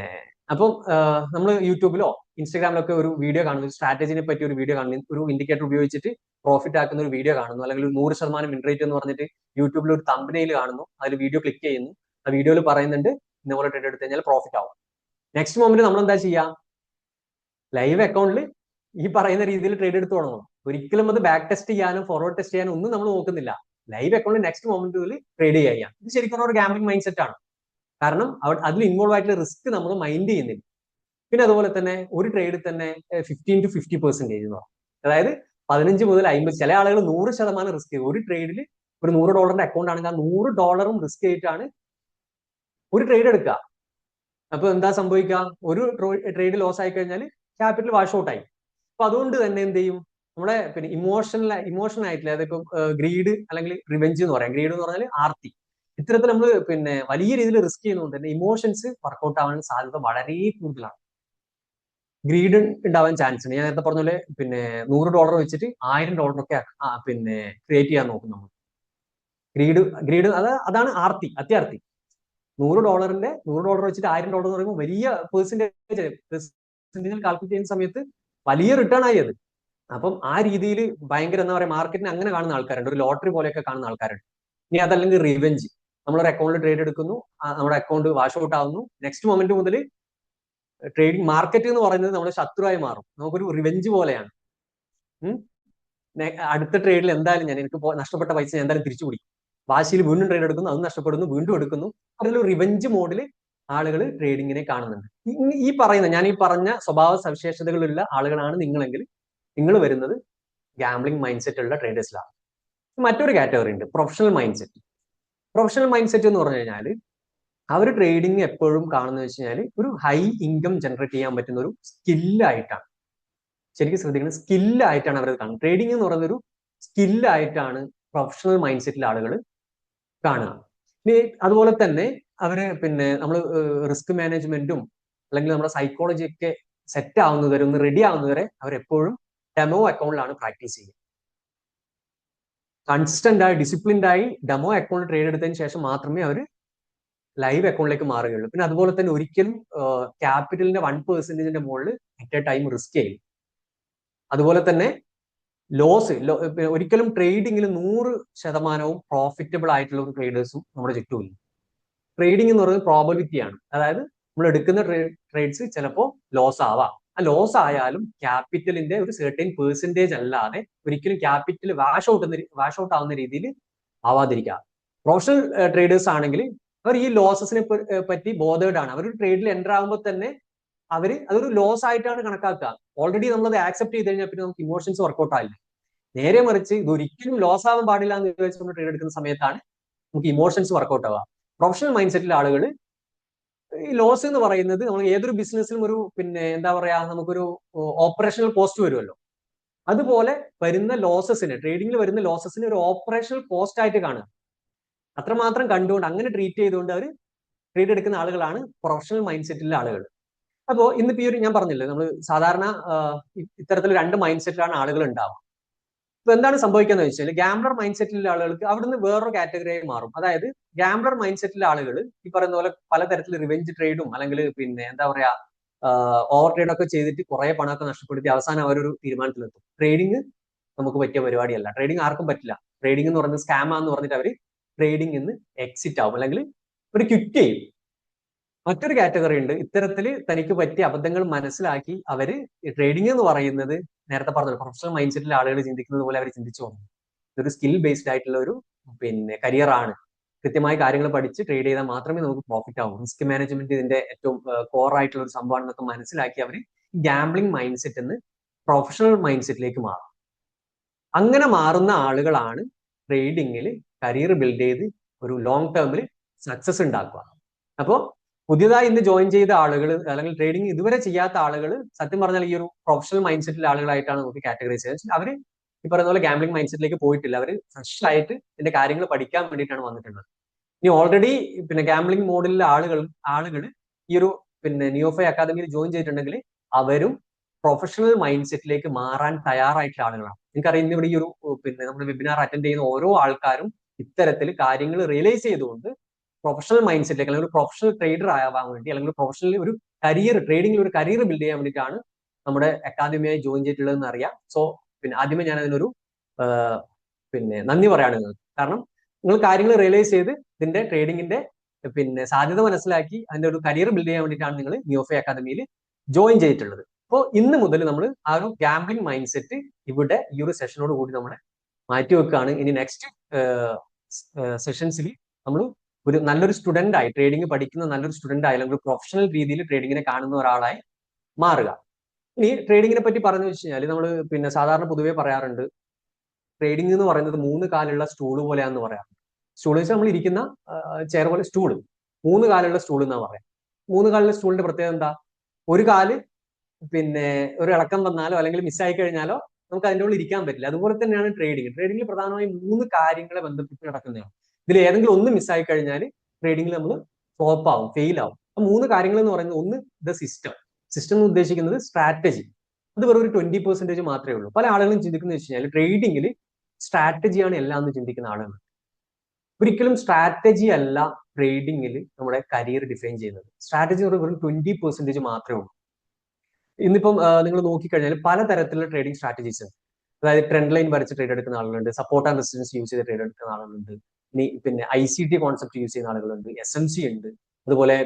S2: അപ്പം നമ്മൾ യൂട്യൂബിലോ ഇൻസ്റ്റാഗ്രാമിലൊക്കെ ഒരു വീഡിയോ കാണുന്നു, സ്ട്രാറ്റജിനെ പറ്റി ഒരു വീഡിയോ കാണുന്നു, ഒരു ഇൻഡിക്കേറ്റർ ഉപയോഗിച്ചിട്ട് പ്രോഫിറ്റ് ആക്കുന്ന ഒരു വീഡിയോ കാണുന്നു, അല്ലെങ്കിൽ ഒരു 100% വിൻ റേറ്റ് എന്ന് പറഞ്ഞിട്ട് യൂട്യൂബിൽ ഒരു തമ്പനെയിൽ കാണുന്നു, അതിൽ വീഡിയോ ക്ലിക്ക് ചെയ്യുന്നു, ആ വീഡിയോയിൽ പറയുന്നുണ്ട് ഇന്നപോലെ ട്രേഡ് എടുത്തു കഴിഞ്ഞാൽ പ്രോഫിറ്റ് ആവും. നെക്സ്റ്റ് മൊമെന്റ് നമ്മൾ എന്താ ചെയ്യാം, ലൈവ് അക്കൗണ്ടിൽ ഈ പറയുന്ന രീതിയിൽ ട്രേഡ് എടുത്ത് തുടങ്ങും. ഒരിക്കലും അത് ബാക്ക് ടെസ്റ്റ് ചെയ്യാനും ഫോർവേഡ് ടെസ്റ്റ് ചെയ്യാനും ഒന്നും നമ്മൾ നോക്കുന്നില്ല. ലൈവ് അക്കൗണ്ടിൽ നെക്സ്റ്റ് മൊമെന്റിൽ ട്രേഡ് ചെയ്യാം. ഇത് ശരിക്കും ഒരു ഗാംബ്ലിംഗ് മൈൻഡ് സെറ്റ് ആണ്. കാരണം അതിൽ ഇൻവോൾവ് ആയിട്ടുള്ള റിസ്ക് നമ്മൾ മൈൻഡ് ചെയ്യുന്നില്ല. പിന്നെ അതുപോലെ തന്നെ ഒരു ട്രേഡിൽ തന്നെ 15 to 50% എന്ന് പറയും. അതായത് 15 മുതൽ 50, ചില ആളുകൾ 100% റിസ്ക് ചെയ്യും. ഒരു ട്രേഡിൽ ഒരു $100 അക്കൗണ്ട് ആണെങ്കിൽ ആ $100 റിസ്ക് ചെയ്തിട്ടാണ് ഒരു ട്രേഡ് എടുക്കുക. അപ്പൊ എന്താ സംഭവിക്കുക, ഒരു ട്രേഡ് ലോസ് ആയി കഴിഞ്ഞാൽ ക്യാപിറ്റൽ വാഷ് ഔട്ട് ആയി. അപ്പൊ അതുകൊണ്ട് തന്നെ എന്ത് ചെയ്യും, നമ്മുടെ പിന്നെ ഇമോഷൻ ആയിട്ടില്ല, അതിപ്പോ ഗ്രീഡ് അല്ലെങ്കിൽ റിവെഞ്ച് എന്ന് പറയാം. ഗ്രീഡ് എന്ന് പറഞ്ഞാൽ ആർത്തി. ഇത്തരത്തിൽ നമ്മൾ പിന്നെ വലിയ രീതിയിൽ റിസ്ക് ചെയ്യുന്നതുകൊണ്ട് തന്നെ ഇമോഷൻസ് വർക്ക്ഔട്ട് ആവാൻ സാധ്യത വളരെ കൂടുതലാണ്. ഗ്രീഡ് ഉണ്ടാവാൻ ചാൻസ് ഉണ്ട്. ഞാൻ നേരത്തെ പറഞ്ഞ പോലെ പിന്നെ $100 വെച്ചിട്ട് $1000 ഒക്കെ പിന്നെ ക്രിയേറ്റ് ചെയ്യാൻ നോക്കും നമ്മൾ. ഗ്രീഡ് അതാണ് ആർത്തി, അത്യാർത്തി. $100 വെച്ചിട്ട് $1000 എന്ന് പറയുമ്പോൾ വലിയ പെർസെന്റേജ് കാൽക്കുലേറ്റ് ചെയ്യുന്ന സമയത്ത് വലിയ റിട്ടേൺ ആയി അത്. അപ്പം ആ രീതിയിൽ ഭയങ്കര എന്താ പറയുക, മാർക്കറ്റിനെ അങ്ങനെ കാണുന്ന ആൾക്കാരുണ്ട്, ഒരു ലോട്ടറി പോലെയൊക്കെ കാണുന്ന ആൾക്കാരുണ്ട്. ഇനി അതല്ലെങ്കിൽ റിവെഞ്ച്, നമ്മളൊരു അക്കൗണ്ടിൽ ട്രേഡ് എടുക്കുന്നു, നമ്മുടെ അക്കൗണ്ട് വാഷ് ഔട്ട് ആവുന്നു, നെക്സ്റ്റ് മൊമെന്റ് മുതൽ ട്രേഡിംഗ് മാർക്കറ്റ് എന്ന് പറയുന്നത് നമ്മുടെ ശത്രുവായി മാറും. നമുക്കൊരു റിവെഞ്ച് പോലെയാണ്. അടുത്ത ട്രേഡിൽ എന്തായാലും എനിക്ക് നഷ്ടപ്പെട്ട പൈസ ഞാൻ എന്തായാലും തിരിച്ചു പിടിക്കും. വാശിയിൽ വീണ്ടും ട്രേഡ് എടുക്കുന്നു, അത് നഷ്ടപ്പെടുന്നു, വീണ്ടും എടുക്കുന്നു. അതിലൊരു റിവെഞ്ച് മോഡിൽ ആളുകൾ ട്രേഡിങ്ങിനെ കാണുന്നുണ്ട്. ഞാൻ ഈ പറഞ്ഞ സ്വഭാവ സവിശേഷതകളുള്ള ആളുകളാണ് നിങ്ങളെങ്കിൽ നിങ്ങൾ വരുന്നത് ഗാംബ്ലിംഗ് മൈൻഡ് സെറ്റ് ഉള്ള ട്രേഡേഴ്സിലാണ്. മറ്റൊരു കാറ്റഗറി ഉണ്ട്, professional mind set. Professional mind set എന്ന് പറഞ്ഞു കഴിഞ്ഞാൽ അവർ ട്രേഡിംഗ് എപ്പോഴും കാണുന്നത് വെച്ച് കഴിഞ്ഞാൽ ഒരു ഹൈ ഇൻകം ജനറേറ്റ് ചെയ്യാൻ പറ്റുന്ന ഒരു സ്കില്ലായിട്ടാണ്. ശരിക്കും ശ്രദ്ധിക്കണം, സ്കില്ലായിട്ടാണ് അവരത് കാണുന്നത്. ട്രേഡിംഗ് എന്ന് പറയുന്ന ഒരു സ്കില്ലായിട്ടാണ് പ്രൊഫഷണൽ മൈൻഡ് സെറ്റിലെ ആളുകൾ കാണുക. ഇനി അതുപോലെ തന്നെ അവര് നമ്മൾ റിസ്ക് മാനേജ്മെന്റും അല്ലെങ്കിൽ നമ്മുടെ സൈക്കോളജി ഒക്കെ സെറ്റ് ആവുന്നവരെ, ഒന്ന് റെഡി ആവുന്നവരെ അവരെപ്പോഴും ഡെമോ അക്കൗണ്ടിലാണ് പ്രാക്ടീസ് ചെയ്യുക. കൺസിസ്റ്റന്റ് ആയി ഡിസിപ്ലിൻഡ് ആയി ഡെമോ അക്കൗണ്ട് ട്രേഡ് എടുത്തതിന് ശേഷം മാത്രമേ അവർ ലൈവ് അക്കൗണ്ടിലേക്ക് മാറുകയുള്ളൂ. പിന്നെ അതുപോലെ തന്നെ ഒരിക്കലും ക്യാപിറ്റലിന്റെ 1% മുകളിൽ അറ്റ് എ ടൈം റിസ്ക് ചെയ്യും. അതുപോലെ തന്നെ ലോസ് ഒരിക്കലും ട്രേഡിങ്ങിൽ 100% പ്രോഫിറ്റബിൾ ആയിട്ടുള്ള ഒരു ട്രേഡേഴ്സും നമ്മുടെ ചുറ്റുമില്ല. ട്രേഡിംഗ് എന്ന് പറയുന്നത് പ്രോബബിലിറ്റിയാണ്. അതായത് നമ്മൾ എടുക്കുന്ന ട്രേഡ്സ് ചിലപ്പോൾ ലോസ് ആവാം. ആ ലോസ് ആയാലും ക്യാപിറ്റലിന്റെ ഒരു സെർട്ടൈൻ പെർസെന്റേജ് അല്ലാതെ ഒരിക്കലും ക്യാപിറ്റൽ വാഷ് ഔട്ട് ആവുന്ന രീതിയിൽ ആവാതിരിക്കുക. പ്രൊഫഷണൽ ട്രേഡേഴ്സ് ആണെങ്കിൽ അവർ ഈ ലോസസിനെ പറ്റി ബോധേഡ് ആണ്. അവർ ട്രേഡിൽ എൻ്റർ ആകുമ്പോൾ തന്നെ അതൊരു ലോസ് ആയിട്ടാണ് കണക്കാക്കുക. ഓൾറെഡി നമ്മളത് ആക്സെപ്റ്റ് ചെയ്ത് കഴിഞ്ഞാൽ പിന്നെ നമുക്ക് ഇമോഷൻസ് വർക്കൗട്ട് ആയില്ല. നേരെ മറിച്ച് ഇത് ഒരിക്കലും ലോസ് ആവാൻ പാടില്ല എന്ന് വിചാരിച്ച് നമ്മൾ ട്രേഡ് എടുക്കുന്ന സമയത്താണ് നമുക്ക് ഇമോഷൻസ് വർക്കൗട്ട് ആവുക. പ്രൊഫഷണൽ മൈൻഡ് സെറ്റിലെ ആളുകൾ ഈ ലോസ് എന്ന് പറയുന്നത് നമ്മൾ ഏതൊരു ബിസിനസ്സിലും ഒരു എന്താ പറയാ, നമുക്കൊരു ഓപ്പറേഷണൽ കോസ്റ്റ് വരുമല്ലോ. അതുപോലെ വരുന്ന ലോസസിന്, ട്രേഡിംഗിൽ വരുന്ന ലോസസിന് ഒരു ഓപ്പറേഷണൽ കോസ്റ്റ് ആയിട്ട് കാണുക. അത്രമാത്രം കണ്ടുകൊണ്ട് അങ്ങനെ ട്രീറ്റ് ചെയ്തുകൊണ്ട് അവർ ട്രേഡ് എടുക്കുന്ന ആളുകളാണ് പ്രൊഫഷണൽ മൈൻഡ് സെറ്റിലെ ആളുകൾ. അപ്പോൾ ഇന്നിപ്പോ ഈ ഞാൻ പറഞ്ഞില്ലേ, നമ്മൾ സാധാരണ ഇത്തരത്തിൽ 2 മൈൻഡ് സെറ്റിലാണ് ആളുകൾ ഉണ്ടാവുക. ഇപ്പൊ എന്താണ് സംഭവിക്കുന്നത് വെച്ചാൽ ഗാംബ്ലർ മൈൻഡ് സെറ്റിലുള്ള ആളുകൾക്ക് അവിടുന്ന് വേറൊരു കാറ്റഗറിയായി മാറും. അതായത് ഗാംബ്ലർ മൈൻഡ് സെറ്റിലെ ആളുകൾ ഈ പറയുന്ന പോലെ പലതരത്തിൽ റിവെഞ്ച് ട്രേഡും അല്ലെങ്കിൽ എന്താ പറയാ ഓവർ ട്രേഡ് ഒക്കെ ചെയ്തിട്ട് കുറെ പണമൊക്കെ നഷ്ടപ്പെടുത്തി അവസാനം അവരൊരു തീരുമാനത്തിലെത്തും, ട്രേഡിങ് നമുക്ക് പറ്റിയ പരിപാടിയല്ല, ട്രേഡിംഗ് ആർക്കും പറ്റില്ല, ട്രേഡിംഗ് എന്ന് പറയുന്നത് സ്കാമാന്ന് പറഞ്ഞിട്ട് അവർ ട്രേഡിംഗ് നിന്ന് എക്സിറ്റ് ആവും അല്ലെങ്കിൽ ഒരു ക്വിറ്റ് ചെയ്യും. മറ്റൊരു കാറ്റഗറി ഉണ്ട്, ഇത്തരത്തിൽ തനിക്ക് പറ്റിയ അബദ്ധങ്ങൾ മനസ്സിലാക്കി അവര് ട്രേഡിംഗ് എന്ന് പറയുന്നത് നേരത്തെ പറഞ്ഞ പ്രൊഫഷണൽ മൈൻഡ് സെറ്റിലെ ആളുകൾ ചിന്തിക്കുന്നത് പോലെ അവർ ചിന്തിച്ചു പോകുന്നു. ഇതൊരു സ്കിൽ ബേസ്ഡ് ആയിട്ടുള്ള ഒരു കരിയർ ആണ്. കൃത്യമായി കാര്യങ്ങൾ പഠിച്ച് ട്രേഡ് ചെയ്താൽ മാത്രമേ നമുക്ക് പ്രോഫിറ്റ് ആവും. റിസ്ക് മാനേജ്മെന്റ് ഇതിന്റെ ഏറ്റവും കോർ ആയിട്ടുള്ള ഒരു സംഭവമാണെന്നൊക്കെ മനസ്സിലാക്കി അവർ ഗാംബ്ലിംഗ് മൈൻഡ് സെറ്റ് എന്ന് പ്രൊഫഷണൽ മൈൻഡ് സെറ്റിലേക്ക് മാറും. അങ്ങനെ മാറുന്ന ആളുകളാണ് ട്രേഡിങ്ങിൽ കരിയർ ബിൽഡ് ചെയ്ത് ഒരു ലോങ് ടേമിൽ സക്സസ് ഉണ്ടാക്കുക. അപ്പോൾ പുതിയതായി ഇന്ന് ജോയിൻ ചെയ്ത ആളുകൾ അല്ലെങ്കിൽ ട്രേഡിംഗ് ഇതുവരെ ചെയ്യാത്ത ആളുകൾ സത്യം പറഞ്ഞാൽ ഈ ഒരു പ്രൊഫഷണൽ മൈൻഡ് സെറ്റിലെ ആളുകളായിട്ടാണ് നമുക്ക് കാറ്റഗറൈസ് ചെയ്യുന്നത്. അവർ ഈ പറയുന്ന പോലെ ഗാംബ്ലിംഗ് മൈൻഡ് സെറ്റിലേക്ക് പോയിട്ടില്ല, അവർ ഫ്രഷ് ആയിട്ട് ഇതിന്റെ കാര്യങ്ങൾ പഠിക്കാൻ വേണ്ടിയിട്ടാണ് വന്നിട്ടുള്ളത്. ഇനി ഓൾറെഡി ഗാംബ്ലിംഗ് മോഡിലെ ആളുകൾ ഈ ഒരു നിയോഫൈ അക്കാദമിയിൽ ജോയിൻ ചെയ്തിട്ടുണ്ടെങ്കിൽ അവരും പ്രൊഫഷണൽ മൈൻഡ് സെറ്റിലേക്ക് മാറാൻ തയ്യാറായിട്ടുള്ള ആളുകളാണ്. എനിക്കറിയാം ഇന്ന് ഇവിടെ ഈ ഒരു നമ്മുടെ വെബിനാർ അറ്റൻഡ് ചെയ്യുന്ന ഓരോ ആൾക്കാരും ഇത്തരത്തിൽ കാര്യങ്ങൾ റിയലൈസ് ചെയ്തുകൊണ്ട് പ്രൊഫഷണൽ മൈൻഡ് സെറ്റിലേക്ക് അല്ലെങ്കിൽ ഒരു പ്രൊഫഷണൽ ട്രേഡർ ആവാൻ വേണ്ടി അല്ലെങ്കിൽ പ്രൊഫഷണൽ ഒരു കരിയർ ട്രേഡിംഗിൽ ഒരു കരിയർ ബിൽഡ് ചെയ്യാൻ വേണ്ടിയിട്ടാണ് നമ്മുടെ അക്കാദമിയായി ജോയിൻ ചെയ്തിട്ടുള്ളതെന്ന് അറിയാം. സോ ആദ്യമേ ഞാൻ അതിനൊരു നന്ദി പറയാണ് നിങ്ങൾക്ക്. കാരണം നിങ്ങൾ കാര്യങ്ങൾ റിയലൈസ് ചെയ്ത് ഇതിന്റെ ട്രേഡിങ്ങിന്റെ സാധ്യത മനസ്സിലാക്കി അതിന്റെ ഒരു കരിയർ ബിൽഡ് ചെയ്യാൻ വേണ്ടിയിട്ടാണ് നിങ്ങൾ നിയോഫൈ അക്കാദമിയിൽ ജോയിൻ ചെയ്തിട്ടുള്ളത്. അപ്പോൾ ഇന്ന് മുതൽ നമ്മൾ ആ ഒരു ഗാംബ്ലിംഗ് മൈൻഡ് സെറ്റ് ഇവിടെ ഈ ഒരു സെഷനോട് കൂടി നമ്മളെ മാറ്റി വെക്കുകയാണ്. ഇനി നെക്സ്റ്റ് സെഷൻസിൽ നമ്മൾ ഒരു നല്ലൊരു സ്റ്റുഡന്റ് ആയി, ട്രേഡിംഗ് പഠിക്കുന്ന നല്ലൊരു സ്റ്റുഡന്റ് ആയി അല്ലെങ്കിൽ പ്രൊഫഷണൽ രീതിയിൽ ട്രേഡിങ്ങിനെ കാണുന്ന ഒരാളായി മാറുക. ഇനി ട്രേഡിങ്ങിനെ പറ്റി പറഞ്ഞു വെച്ച് കഴിഞ്ഞാൽ നമ്മൾ സാധാരണ പൊതുവേ പറയാറുണ്ട്, ട്രേഡിംഗ് എന്ന് പറയുന്നത് 3 കാലുള്ള സ്റ്റൂള് പോലെയാണെന്ന് പറയാറുണ്ട്. സ്റ്റൂൾ വെച്ചാൽ നമ്മൾ ഇരിക്കുന്ന ചെയർ പോലെ സ്റ്റൂള്, 3 കാലുള്ള സ്റ്റൂൾ എന്നാ പറയാം. 3 കാലുള്ള സ്റ്റൂളിന്റെ പ്രത്യേകത എന്താ? ഒരു കാല് ഒരു ഇളക്കം വന്നാലോ അല്ലെങ്കിൽ മിസ്സായി കഴിഞ്ഞാലോ നമുക്ക് അതിൻ്റെ ഉള്ളിൽ ഇരിക്കാൻ പറ്റില്ല. അതുപോലെ തന്നെയാണ് ട്രേഡിംഗ്. ട്രേഡിംഗിൽ പ്രധാനമായും 3 കാര്യങ്ങളെ ബന്ധപ്പെട്ട് നടക്കുന്നതാണ്. ഇതിൽ ഏതെങ്കിലും ഒന്ന് മിസ്സായി കഴിഞ്ഞാൽ ട്രേഡിംഗിൽ നമ്മൾ ഫ്ലോപ്പ് ആവും, ഫെയിൽ ആവും. ആ 3 കാര്യങ്ങൾ എന്ന് പറയുന്നത്, ഒന്ന് ദ സിസ്റ്റം. സിസ്റ്റം എന്ന് ഉദ്ദേശിക്കുന്നത് സ്ട്രാറ്റജി. അത് വെറും ഒരു 20% മാത്രമേ ഉള്ളൂ. പല ആളുകളും ചിന്തിക്കുന്നത് വെച്ച് കഴിഞ്ഞാൽ ട്രേഡിംഗിൽ സ്ട്രാറ്റജിയാണ് എല്ലാം എന്ന് ചിന്തിക്കുന്ന ആളുകൾ. ഒരിക്കലും സ്ട്രാറ്റജി അല്ല ട്രേഡിംഗിൽ നമ്മുടെ കരിയർ ഡിഫൈൻ ചെയ്യുന്നത്. സ്ട്രാറ്റജി വെറും 20% മാത്രമേ ഉള്ളൂ. ഇന്നിപ്പം നിങ്ങൾ നോക്കിക്കഴിഞ്ഞാൽ പലതരത്തിലുള്ള ട്രേഡിംഗ് സ്ട്രാറ്റജീസ് ഉണ്ട്. അതായത് ട്രെൻഡ് ലൈൻ വരച്ച് ട്രേഡ് എടുക്കുന്ന ആളുകളുണ്ട്, സപ്പോർട്ട് ആൻഡ് റെസിസ്റ്റൻസ് യൂസ് ചെയ്ത് ട്രേഡ് എടുക്കുന്ന ആളുകളുണ്ട്, ഇനി ICT കോൺസെപ്റ്റ് യൂസ് ചെയ്യുന്ന ആളുകളുണ്ട്, SMC ഉണ്ട്, അതുപോലെ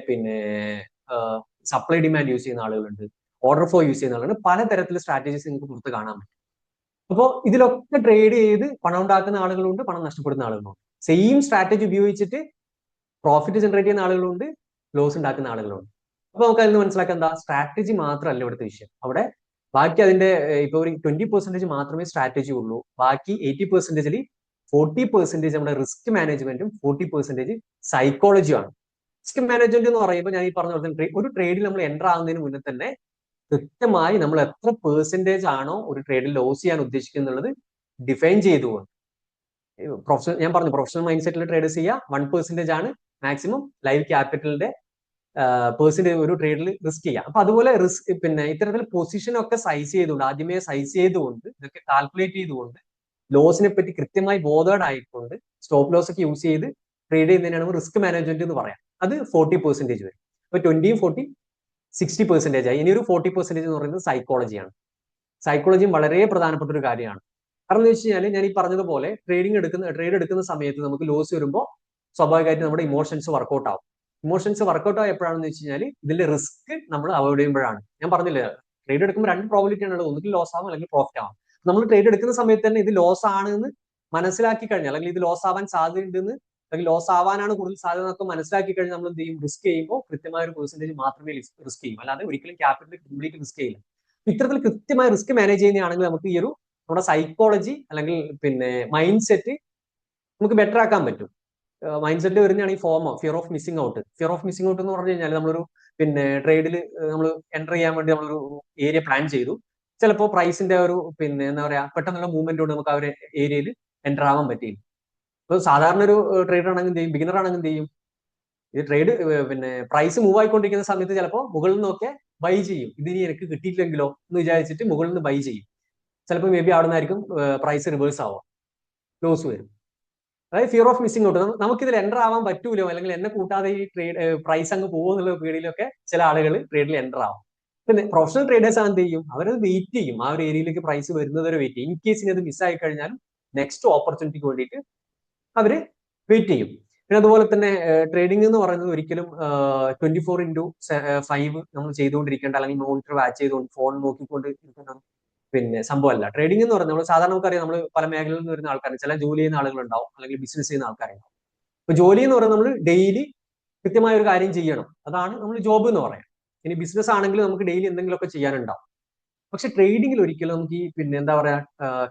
S2: സപ്ലൈ ഡിമാൻഡ് യൂസ് ചെയ്യുന്ന ആളുകളുണ്ട്, ഓർഡർ ഫ്ലോ യൂസ് ചെയ്യുന്ന ആളുകളുണ്ട്. പലതരത്തിലുള്ള സ്ട്രാറ്റജീസ് നിങ്ങൾക്ക് പുറത്ത് കാണാൻ പറ്റും. അപ്പോൾ ഇതിലൊക്കെ ട്രേഡ് ചെയ്ത് പണം ഉണ്ടാക്കുന്ന ആളുകളുണ്ട്, പണം നഷ്ടപ്പെടുന്ന ആളുകളുണ്ട്. സെയിം സ്ട്രാറ്റജി ഉപയോഗിച്ചിട്ട് പ്രോഫിറ്റ് ജനറേറ്റ് ചെയ്യുന്ന ആളുകളുണ്ട്, ലോസ് ഉണ്ടാക്കുന്ന ആളുകളുണ്ട്. അപ്പൊ നമുക്ക് അതിൽ നിന്ന് മനസ്സിലാക്കാൻ എന്താ, സ്ട്രാറ്റജി മാത്രമല്ല ഇവിടുത്തെ വിഷയം. അവിടെ ബാക്കി അതിന്റെ ഇപ്പൊ ഒരു 20% മാത്രമേ സ്ട്രാറ്റജി ഉള്ളൂ. ബാക്കി 80%ൽ 40% നമ്മുടെ റിസ്ക് മാനേജ്മെന്റും 40% സൈക്കോളജിയാണ്. റിസ്ക് മാനേജ്മെന്റ് എന്ന് പറയുമ്പോൾ ഞാൻ ഈ പറഞ്ഞ പോലെ തന്നെ ഒരു ട്രേഡിൽ നമ്മൾ എൻ്റർ ആവുന്നതിന് മുന്നേ തന്നെ കൃത്യമായി നമ്മൾ എത്ര പെർസെന്റേജ് ആണോ ഒരു ട്രേഡിൽ ലോസ് ചെയ്യാൻ ഉദ്ദേശിക്കുന്നുള്ളത് ഡിഫൈൻ ചെയ്തുകൊണ്ട് പ്രൊഫഷണൽ, ഞാൻ പറഞ്ഞു പ്രൊഫഷണൽ മൈൻഡ് സെറ്റിൽ ട്രേഡേഴ്സ് ചെയ്യുക 1% ആണ് മാക്സിമം ലൈവ് ക്യാപിറ്റലിന്റെ പെർസെന്റേജ് ഒരു ട്രേഡിൽ റിസ്ക് ചെയ്യാം. അപ്പൊ അതുപോലെ റിസ്ക് പിന്നെ ഇത്തരത്തിൽ പൊസിഷൻ ഒക്കെ സൈസ് ചെയ്തുകൊണ്ട് ആദ്യമേ സൈസ് ചെയ്തുകൊണ്ട് ഇതൊക്കെ കാൽക്കുലേറ്റ് ചെയ്തുകൊണ്ട് ലോസിനെ പറ്റി കൃത്യമായി ബോധേഡ് ആയിക്കൊണ്ട് സ്റ്റോപ്പ് ലോസ് ഒക്കെ യൂസ് ചെയ്ത് ട്രേഡ് ചെയ്യുന്നതിനാണ് റിസ്ക് മാനേജ്മെന്റ് എന്ന് പറയാം. അത് 40% വരും. അപ്പൊ 20, 40, 60% ആയി. ഇനി ഒരു 40% എന്ന് പറയുന്നത് സൈക്കോളജിയാണ്. സൈക്കോളജിയും വളരെ പ്രധാനപ്പെട്ട ഒരു കാര്യമാണ്. കാരണം എന്ന് വെച്ച് കഴിഞ്ഞാൽ ഞാൻ ഈ പറഞ്ഞതുപോലെ ട്രേഡ് എടുക്കുന്ന സമയത്ത് നമുക്ക് ലോസ് വരുമ്പോൾ സ്വാഭാവികമായിട്ട് നമ്മുടെ ഇമോഷൻസ് വർക്കൗട്ട് ആവും. ഇമോഷൻസ് വർക്കൗട്ട് ആവും എപ്പോഴാണെന്ന് വെച്ച് കഴിഞ്ഞാൽ ഇതിന്റെ റിസ്ക് നമ്മൾ അവോയ്ഡ് ചെയ്യുമ്പോഴാണ്. ഞാൻ പറഞ്ഞില്ലേ, ട്രേഡ് എടുക്കുമ്പോൾ 2 പ്രോബിലിറ്റി ആണുള്ളത്, ഒന്നുകിൽ ലോസ് ആവും അല്ലെങ്കിൽ പ്രോഫിറ്റ് ആവും. നമ്മൾ ട്രേഡ് എടുക്കുന്ന സമയത്ത് തന്നെ ഇത് ലോസ് ആണെന്ന് മനസ്സിലാക്കി കഴിഞ്ഞാൽ, അല്ലെങ്കിൽ ഇത് ലോസ് ആവാൻ സാധ്യതയുണ്ടെന്ന്, അല്ലെങ്കിൽ ലോസ് ആവാനാണ് കൂടുതൽ സാധ്യത എന്നൊക്കെ മനസ്സിലാക്കി കഴിഞ്ഞാൽ നമ്മൾ എന്ത് ചെയ്യും, റിസ്ക് ചെയ്യുമ്പോൾ കൃത്യമായ ഒരു പെർസെന്റേജ് മാത്രമേ റിസ്ക് ചെയ്യും, അല്ലാതെ ഒരിക്കലും ക്യാപിറ്റൽ കംപ്ലീറ്റ് റിസ്ക് ചെയ്യില്ല. ഇത്തരത്തിൽ കൃത്യമായ റിസ്ക് മാനേജ് ചെയ്യുന്നതാണെങ്കിൽ നമുക്ക് ഈ ഒരു നമ്മുടെ സൈക്കോളജി അല്ലെങ്കിൽ പിന്നെ മൈൻഡ് സെറ്റ് നമുക്ക് ബെറ്റർ ആക്കാൻ പറ്റും. മൈൻഡ് സെറ്റ് വരുന്നതാണ് ഈ fear of missing out. Fear of missing out എന്ന് പറഞ്ഞു കഴിഞ്ഞാൽ നമ്മളൊരു പിന്നെ ട്രേഡിൽ നമ്മൾ എൻ്റർ ചെയ്യാൻ വേണ്ടി നമ്മളൊരു ഏരിയ പ്ലാൻ ചെയ്തു. ചിലപ്പോൾ പ്രൈസിന്റെ ഒരു പിന്നെ എന്താ പറയാ പെട്ടെന്നുള്ള മൂവ്മെന്റ് കൊണ്ട് നമുക്ക് ആ ഒരു ഏരിയയിൽ എൻ്റർ ആവാൻ പറ്റിയില്ല. ഇപ്പൊ സാധാരണ ഒരു ട്രേഡർ ആണെങ്കിൽ എന്ത് ചെയ്യും, ബിഗിനർ ആണെങ്കിൽ എന്ത് ചെയ്യും, ഇത് ട്രേഡ് പിന്നെ പ്രൈസ് മൂവ് ആയിക്കൊണ്ടിരിക്കുന്ന സമയത്ത് ചിലപ്പോൾ മുകളിൽ നിന്നൊക്കെ ബൈ ചെയ്യും. ഇതിനി എനിക്ക് കിട്ടിയിട്ടില്ലെങ്കിലോ എന്ന് വിചാരിച്ചിട്ട് മുകളിൽ നിന്ന് ബൈ ചെയ്യും. ചിലപ്പോൾ മേ ബി അവിടെ നിന്നായിരിക്കും പ്രൈസ് റിവേഴ്സ് ആവുക, ലോസ് വരും. അതായത് ഫിയർ ഓഫ് മിസ്സിംഗ് ഔട്ട്. നമുക്കിതിൽ എൻ്റർ ആവാൻ പറ്റൂലോ, അല്ലെങ്കിൽ എന്നെ കൂട്ടാതെ ഈ ട്രേഡ് പ്രൈസ് അങ്ങ് പോകുന്നുള്ള പേടിയിലൊക്കെ ചില ആളുകൾ ട്രേഡിൽ എൻ്റർ ആവും. പിന്നെ പ്രൊഫഷണൽ ട്രേഡേഴ്സ് ആണ് എന്ത് ചെയ്യും, അവരത് വെയിറ്റ് ചെയ്യും, ആ ഒരു ഏരിയയിലേക്ക് പ്രൈസ് വരുന്നത് വരെ വെയിറ്റ് ചെയ്യും. ഇൻ കേസിന് അത് മിസ്സായി കഴിഞ്ഞാലും നെക്സ്റ്റ് ഓപ്പർച്യൂണിറ്റിക്ക് വേണ്ടിയിട്ട് അവര് വെയിറ്റ് ചെയ്യും. പിന്നെ അതുപോലെ തന്നെ ട്രേഡിംഗ് എന്ന് പറയുന്നത് ഒരിക്കലും 24/5 നമ്മൾ ചെയ്തുകൊണ്ടിരിക്കേണ്ട, അല്ലെങ്കിൽ മോണിറ്റർ വാച്ച് ചെയ്തുകൊണ്ട് ഫോൺ നോക്കിക്കൊണ്ട് ഇരിക്കുന്ന പിന്നെ സംഭവമല്ല. ട്രേഡിംഗ് എന്ന് പറയുന്നത് നമ്മൾ സാധാരണ നമുക്കറിയാം, നമ്മൾ പല മേഖലകളിൽ നിന്ന് വരുന്ന ആൾക്കാർ, ചില ജോലി ചെയ്യുന്ന ആളുകളുണ്ടാവും, അല്ലെങ്കിൽ ബിസിനസ് ചെയ്യുന്ന ആൾക്കാരുണ്ടാവും. ഇപ്പൊ ജോലി എന്ന് പറയുന്നത് നമ്മൾ ഡെയിലി കൃത്യമായ ഒരു കാര്യം ചെയ്യണം, അതാണ് നമ്മൾ ജോബ് എന്ന് പറയാം. ഇനി ബിസിനസ് ആണെങ്കിൽ നമുക്ക് ഡെയിലി എന്തെങ്കിലുമൊക്കെ ചെയ്യാനുണ്ടാവും. പക്ഷെ ട്രേഡിംഗിൽ ഒരിക്കലും നമുക്ക് ഈ പിന്നെ എന്താ പറയാ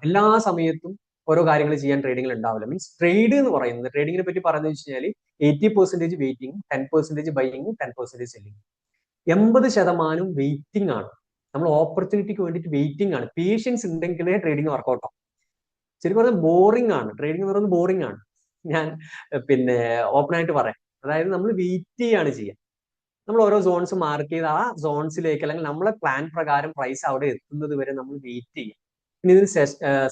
S2: എല്ലാ സമയത്തും ഓരോ കാര്യങ്ങൾ ചെയ്യാൻ ട്രേഡിംഗിൽ ഉണ്ടാവില്ല. മീൻസ് ട്രേഡ് എന്ന് പറയുന്നത്, ട്രേഡിങ്ങിനെ പറ്റി പറയുന്നത് വെച്ച് കഴിഞ്ഞാൽ 80% വെയിറ്റിംഗ്, 10% ബൈയിങ്, 10% സെല്ലിംഗ്. 80% വെയിറ്റിംഗ് ആണ്. നമ്മൾ ഓപ്പർച്യൂണിറ്റിക്ക് വേണ്ടിയിട്ട് വെയിറ്റിംഗ് ആണ്. പേഷ്യൻസ് ഉണ്ടെങ്കിലേ ട്രേഡിംഗ് വർക്കൗട്ട് ആവും. ശരിക്കും പറഞ്ഞാൽ ബോറിംഗ് ആണ് ട്രേഡിംഗ് എന്ന് പറയുന്നത്, ബോറിംഗ് ആണ്. ഞാൻ പിന്നെ ഓപ്പൺ ആയിട്ട് പറയാം. അതായത് നമ്മൾ വെയിറ്റ് ചെയ്യാണ് ചെയ്യുക. നമ്മൾ ഓരോ സോൺസ് മാർക്ക് ചെയ്ത് ആ സോൺസിലേക്ക്, അല്ലെങ്കിൽ നമ്മളെ പ്ലാൻ പ്രകാരം പ്രൈസ് അവിടെ എത്തുന്നത് വരെ നമ്മൾ വെയിറ്റ് ചെയ്യും. പിന്നെ ഇതിന്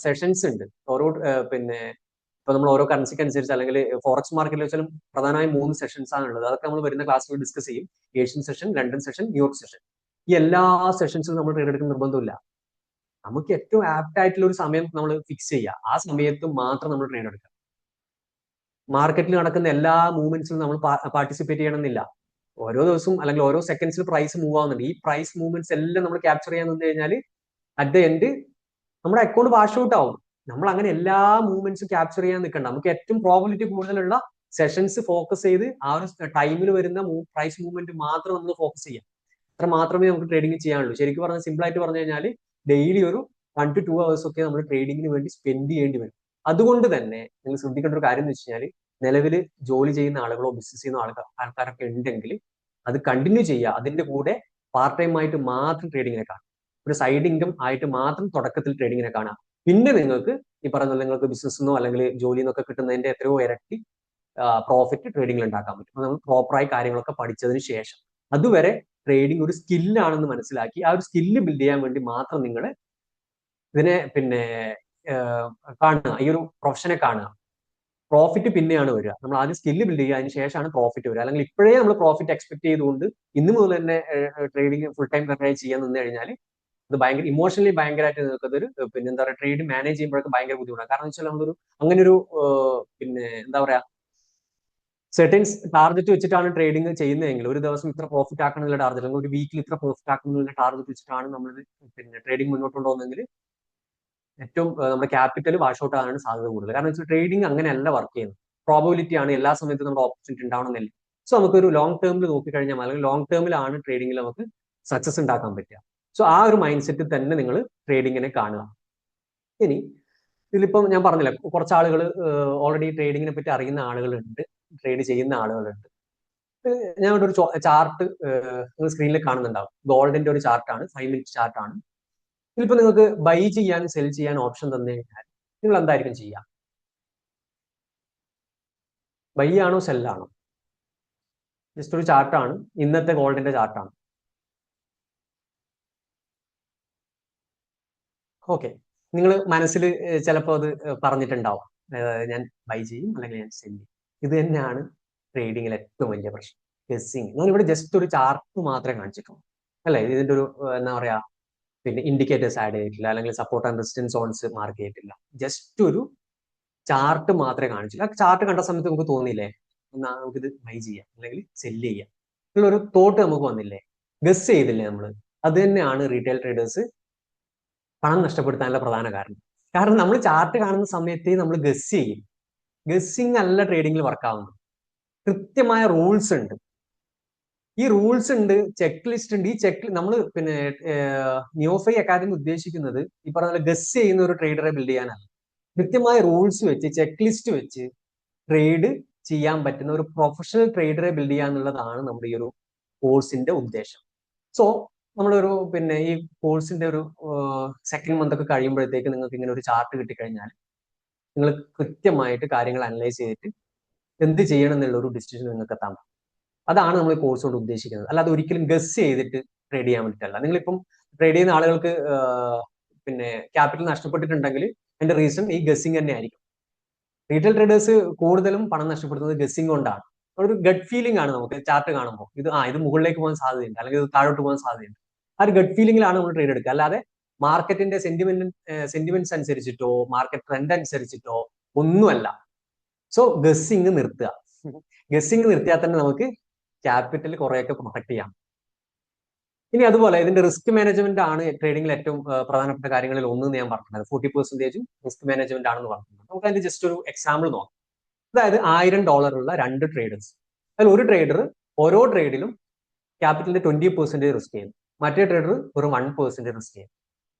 S2: സെഷൻസ് ഉണ്ട്. ഓരോ പിന്നെ ഇപ്പൊ നമ്മൾ ഓരോ കറൻസിക്ക് അനുസരിച്ച്, അല്ലെങ്കിൽ ഫോറക്സ് മാർക്കറ്റിൽ വെച്ചാലും പ്രധാനമായും 3 സെഷൻസ് ആണ് ഉള്ളത്. അതൊക്കെ നമ്മൾ വരുന്ന ക്ലാസ്സിൽ ഡിസ്കസ് ചെയ്യും. Asian session, London session, New York session. ഈ എല്ലാ സെഷൻസിലും നമ്മൾ ട്രേഡ് എടുക്കുന്ന നിർബന്ധമില്ല. നമുക്ക് ഏറ്റവും ആപ്റ്റ് ആയിട്ടുള്ള ഒരു സമയം നമ്മൾ ഫിക്സ് ചെയ്യുക, ആ സമയത്ത് മാത്രം നമ്മൾ ട്രേഡ് എടുക്കുക. മാർക്കറ്റിൽ നടക്കുന്ന എല്ലാ മൂവ്മെന്റ്സിലും നമ്മൾ പാർട്ടിസിപ്പേറ്റ് ചെയ്യണമെന്നില്ല. ഓരോ ദിവസവും അല്ലെങ്കിൽ ഓരോ സെക്കൻഡ്സിൽ പ്രൈസ് മൂവ് ആവുന്നുണ്ട്. ഈ പ്രൈസ് മൂവ്മെന്റ്സ് എല്ലാം നമ്മൾ ക്യാപ്ചർ ചെയ്യാൻ നിന്ന് കഴിഞ്ഞാൽ അറ്റ് ദ എൻഡ് നമ്മുടെ അക്കൗണ്ട് വാഷ് ഔട്ട് ആവും. നമ്മൾ അങ്ങനെ എല്ലാ മൂവ്മെന്റ്സും ക്യാപ്ചർ ചെയ്യാൻ നിൽക്കണ്ട. നമുക്ക് ഏറ്റവും പ്രോബിലിറ്റി കൂടുതലുള്ള സെഷൻസ് ഫോക്കസ് ചെയ്ത് ആ ഒരു ടൈമിൽ വരുന്ന പ്രൈസ് മൂവ്മെന്റ് മാത്രം നമ്മൾ ഫോക്കസ് ചെയ്യാം. അത്ര മാത്രമേ നമുക്ക് ട്രേഡിംഗ് ചെയ്യാനുള്ളൂ. ശരിക്കും പറഞ്ഞാൽ സിമ്പിൾ ആയിട്ട് പറഞ്ഞു കഴിഞ്ഞാൽ ഡെയിലി ഒരു 1 to 2 hours ഒക്കെ നമ്മൾ ട്രേഡിങ്ങിന് വേണ്ടി സ്പെൻഡ് ചെയ്യേണ്ടി വരും. അതുകൊണ്ട് തന്നെ നിങ്ങൾ ശ്രദ്ധിക്കേണ്ട ഒരു കാര്യം എന്ന് വെച്ച് കഴിഞ്ഞാൽ, നിലവിൽ ജോലി ചെയ്യുന്ന ആളുകളോ ബിസിനസ് ചെയ്യുന്ന ആൾക്കാരൊക്കെ ഉണ്ടെങ്കിൽ അത് കണ്ടിന്യൂ ചെയ്യുക. അതിന്റെ കൂടെ പാർട്ട് ടൈം ആയിട്ട് മാത്രം ട്രേഡിങ്ങിനെ കാണുക. ഒരു സൈഡ് ഇൻകം ആയിട്ട് മാത്രം തുടക്കത്തിൽ ട്രേഡിങ്ങിനെ കാണുക. പിന്നെ നിങ്ങൾക്ക് ഈ പറയുന്ന നിങ്ങൾക്ക് ബിസിനസ്സിനോ അല്ലെങ്കിൽ ജോലിയിൽ നിന്നൊക്കെ കിട്ടുന്നതിന്റെ എത്രയോ ഇരട്ടി പ്രോഫിറ്റ് ട്രേഡിങ്ങിൽ ഉണ്ടാക്കാൻ പറ്റും. നമ്മൾ പ്രോപ്പറായി കാര്യങ്ങളൊക്കെ പഠിച്ചതിന് ശേഷം. അതുവരെ ട്രേഡിംഗ് ഒരു സ്കില്ലാണെന്ന് മനസ്സിലാക്കി ആ ഒരു സ്കില്ല് ബിൽഡ് ചെയ്യാൻ വേണ്ടി മാത്രം നിങ്ങൾ ഇതിനെ പിന്നെ കാണുക, ഈ ഒരു പ്രൊഫഷനെ കാണുക. പ്രോഫിറ്റ് പിന്നെയാണ് വരിക. നമ്മൾ ആദ്യം സ്കില്ല് ബിൽഡ് ചെയ്യുക, അതിന് ശേഷമാണ് പ്രോഫിറ്റ് വരിക. അല്ലെങ്കിൽ ഇപ്പോഴേ നമ്മൾ പ്രോഫിറ്റ് എക്സ്പെക്ട് ചെയ്തുകൊണ്ട് ഇന്ന് മുതൽ തന്നെ ട്രേഡിംഗ് ഫുൾ ടൈം കറക്റ്റായി ചെയ്യാൻ നിന്ന് കഴിഞ്ഞാൽ അത് ഭയങ്കര ഇമോഷണലി ഭയങ്കരമായിട്ട് നിൽക്കുന്നൊരു പിന്നെ എന്താ പറയുക ട്രേഡ് മാനേജ് ചെയ്യുമ്പോഴൊക്കെ ഭയങ്കര ബുദ്ധിമുട്ടാണ്. കാരണം വെച്ചാൽ നമ്മളൊരു അങ്ങനെ ഒരു പിന്നെ എന്താ പറയാ സെർട്ടൻ ടാർഗറ്റ് വെച്ചിട്ടാണ് ട്രേഡിംഗ് ചെയ്യുന്നതെങ്കിൽ, ഒരു ദിവസം ഇത്ര പ്രോഫിറ്റ് ആക്കണം എന്നുള്ള ടാർഗറ്റ്, അല്ലെങ്കിൽ ഒരു വീക്കിൽ ഇത്ര പ്രോഫിറ്റ് ആക്കണം എന്നുള്ള ടാർഗറ്റ് വെച്ചിട്ടാണ് നമ്മൾ പിന്നെ ട്രേഡിംഗ് മുന്നോട്ട് കൊണ്ടുപോകുന്നതെങ്കിൽ ഏറ്റവും നമ്മുടെ ക്യാപിറ്റൽ വാഷ് ഔട്ട് ആകാനാണ് സാധ്യത കൂടുതൽ. കാരണം വെച്ചാൽ ട്രേഡിംഗ് അങ്ങനെയല്ല വർക്ക് ചെയ്യുന്നത്. പ്രോബിലിറ്റി ആണ്, എല്ലാ സമയത്തും നമ്മുടെ ഓപ്പർച്യൂണിറ്റി ഉണ്ടാവണമെന്നില്ല. സോ നമുക്കൊരു ലോങ് ടേമിൽ നോക്കിക്കഴിഞ്ഞാൽ, അല്ലെങ്കിൽ ലോങ് ടേമിലാണ് ട്രേഡിംഗിൽ നമുക്ക് സക്സസ് ഉണ്ടാക്കാൻ പറ്റുക. സോ ആ ഒരു മൈൻഡ് സെറ്റിൽ തന്നെ നിങ്ങൾ ട്രേഡിങ്ങിനെ കാണുക. ഇനി ഇതിലിപ്പം ഞാൻ പറഞ്ഞില്ല, കുറച്ച് ആളുകൾ ഓൾറെഡി ട്രേഡിങ്ങിനെ പറ്റി അറിയുന്ന ആളുകളുണ്ട്, ട്രേഡ് ചെയ്യുന്ന ആളുകളുണ്ട്. ഞാൻ ഇവിടെ ഒരു ചാർട്ട് നിങ്ങൾ സ്ക്രീനിൽ കാണുന്നുണ്ടാവും. ഗോൾഡിന്റെ ഒരു ചാർട്ടാണ്, 5 മിനിറ്റ് ചാർട്ടാണ്. ഇതിലിപ്പോ നിങ്ങൾക്ക് ബൈ ചെയ്യാൻ സെൽ ചെയ്യാൻ ഓപ്ഷൻ തന്നു കഴിഞ്ഞാൽ നിങ്ങൾ എന്തായിരിക്കും ചെയ്യുക? ബൈ ആണോ സെല്ലാണോ? ജസ്റ്റ് ഒരു ചാർട്ടാണ്, ഇന്നത്തെ ഗോൾഡിന്റെ ചാർട്ടാണ്. ഓക്കെ, നിങ്ങൾ മനസ്സിൽ ചിലപ്പോൾ അത് പറഞ്ഞിട്ടുണ്ടാവും, ഞാൻ ബൈ ചെയ്യും അല്ലെങ്കിൽ ഞാൻ സെൽ ചെയ്യും. ഇത് തന്നെയാണ് ട്രേഡിങ്ങിൽ ഏറ്റവും വലിയ പ്രശ്നം, ഗസ്സിങ്. ഞാനിവിടെ ജസ്റ്റ് ഒരു ചാർട്ട് മാത്രമേ കാണിച്ചിട്ടുള്ളൂ, അല്ലെ? ഇതിന്റെ ഒരു എന്താ പറയാ, പിന്നെ ഇൻഡിക്കേറ്റേഴ്സ് ആഡ് ചെയ്തിട്ടില്ല, അല്ലെങ്കിൽ support and resistance zones mark ചെയ്തിട്ടില്ല. ജസ്റ്റ് ഒരു ചാർട്ട് മാത്രമേ കാണിച്ചില്ല. ആ ചാർട്ട് കണ്ട സമയത്ത് നമുക്ക് തോന്നിയില്ലേ, എന്നാ നമുക്കിത് ബൈ ചെയ്യാം അല്ലെങ്കിൽ സെല് ചെയ്യാം ഉള്ളൊരു തോട്ട് നമുക്ക് വന്നില്ലേ? ഗസ് ചെയ്തില്ലേ നമ്മൾ? അത് തന്നെയാണ് റീറ്റെയിൽ ട്രേഡേഴ്സ് പണം നഷ്ടപ്പെടുത്താനുള്ള പ്രധാന കാരണം. കാരണം നമ്മൾ ചാർട്ട് കാണുന്ന സമയത്ത് നമ്മൾ ഗസ് ചെയ്യും. ഗസ്സിങ് അല്ല ട്രേഡിങ്ങിൽ വർക്കാവുന്നത്. കൃത്യമായ റൂൾസ് ഉണ്ട്. ഈ റൂൾസ് ഉണ്ട്, ചെക്ക് ലിസ്റ്റ് ഉണ്ട്. ഈ ചെക്ക് നമ്മൾ പിന്നെ നിയോഫൈ അക്കാദമി ഉദ്ദേശിക്കുന്നത് ഈ പറഞ്ഞ ഗസ് ചെയ്യുന്ന ഒരു ട്രേഡറെ ബിൽഡ് ചെയ്യാനല്ല. കൃത്യമായ റൂൾസ് വെച്ച്, ചെക്ക് ലിസ്റ്റ് വെച്ച് ട്രേഡ് ചെയ്യാൻ പറ്റുന്ന ഒരു പ്രൊഫഷണൽ ട്രേഡറെ ബിൽഡ് ചെയ്യുക എന്നുള്ളതാണ് നമ്മുടെ ഈ ഒരു കോഴ്സിന്റെ ഉദ്ദേശം. സോ നമ്മളൊരു പിന്നെ ഈ കോഴ്സിന്റെ ഒരു സെക്കൻഡ് മന്ത് ഒക്കെ കഴിയുമ്പോഴത്തേക്ക് നിങ്ങൾക്ക് ഇങ്ങനെ ഒരു ചാർട്ട് കിട്ടിക്കഴിഞ്ഞാൽ നിങ്ങൾ കൃത്യമായിട്ട് കാര്യങ്ങൾ അനലൈസ് ചെയ്തിട്ട് എന്ത് ചെയ്യണം എന്നുള്ള ഒരു ഡിസിഷൻ നിങ്ങൾക്ക് എത്താൻ പറ്റും. അതാണ് നമ്മൾ ഈ കോഴ്സ് കൊണ്ട് ഉദ്ദേശിക്കുന്നത്. അല്ലാതെ ഒരിക്കലും ഗസ് ചെയ്തിട്ട് ട്രേഡ് ചെയ്യാൻ വേണ്ടിയിട്ടല്ല. നിങ്ങളിപ്പം ട്രേഡ് ചെയ്യുന്ന ആളുകൾക്ക് പിന്നെ ക്യാപിറ്റൽ നഷ്ടപ്പെട്ടിട്ടുണ്ടെങ്കിൽ അതിന്റെ റീസൺ ഈ ഗസ്സിങ് തന്നെ ആയിരിക്കും. റീറ്റെയിൽ ട്രേഡേഴ്സ് കൂടുതലും പണം നഷ്ടപ്പെടുന്നത് ഗസ്സിങ് കൊണ്ടാണ്. ഒരു ഗട്ട് ഫീലിംഗ് ആണ് നമുക്ക് ചാർട്ട് കാണുമ്പോൾ, ഇത് മുകളിലേക്ക് പോകാൻ സാധ്യതയുണ്ട് അല്ലെങ്കിൽ ഇത് താഴോട്ട് പോകാൻ സാധ്യതയുണ്ട്. ആ ഒരു ഗട്ട് ഫീലിംഗിലാണ് നമ്മൾ ട്രേഡ് എടുക്കുക. അല്ലാതെ മാർക്കറ്റിന്റെ സെന്റിമെന്റ്സ് അനുസരിച്ചിട്ടോ മാർക്കറ്റ് ട്രെൻഡ് അനുസരിച്ചിട്ടോ ഒന്നുമല്ല. സോ ഗസ്സിങ് നിർത്തുക. ഗസ്സിങ് നിർത്തിയാൽ തന്നെ നമുക്ക് ക്യാപിറ്റൽ കുറെയൊക്കെ പ്രൊട്ടക്ട് ചെയ്യാം. ഇനി അതുപോലെ ഇതിന്റെ റിസ്ക് മാനേജ്മെന്റ് ആണ് ട്രേഡിംഗിൽ ഏറ്റവും പ്രധാനപ്പെട്ട കാര്യങ്ങളിൽ ഒന്ന് ഞാൻ പറഞ്ഞിട്ടുണ്ട്. 40% റിസ്ക് മാനേജ്മെന്റ് ആണെന്ന് പറഞ്ഞിട്ടുണ്ട്. നമുക്ക് അതിന്റെ ജസ്റ്റ് ഒരു എക്സാമ്പിൾ നോക്കാം. അതായത് $1000 ഉള്ള 2 ട്രേഡേഴ്സ്. അതിൽ ഒരു ട്രേഡർ ഓരോ ട്രേഡിലും ക്യാപിറ്റലിന്റെ 20% റിസ്ക് ചെയ്യുന്നു, മറ്റേ ട്രേഡർ വെറും 1% റിസ്ക് ചെയ്യും.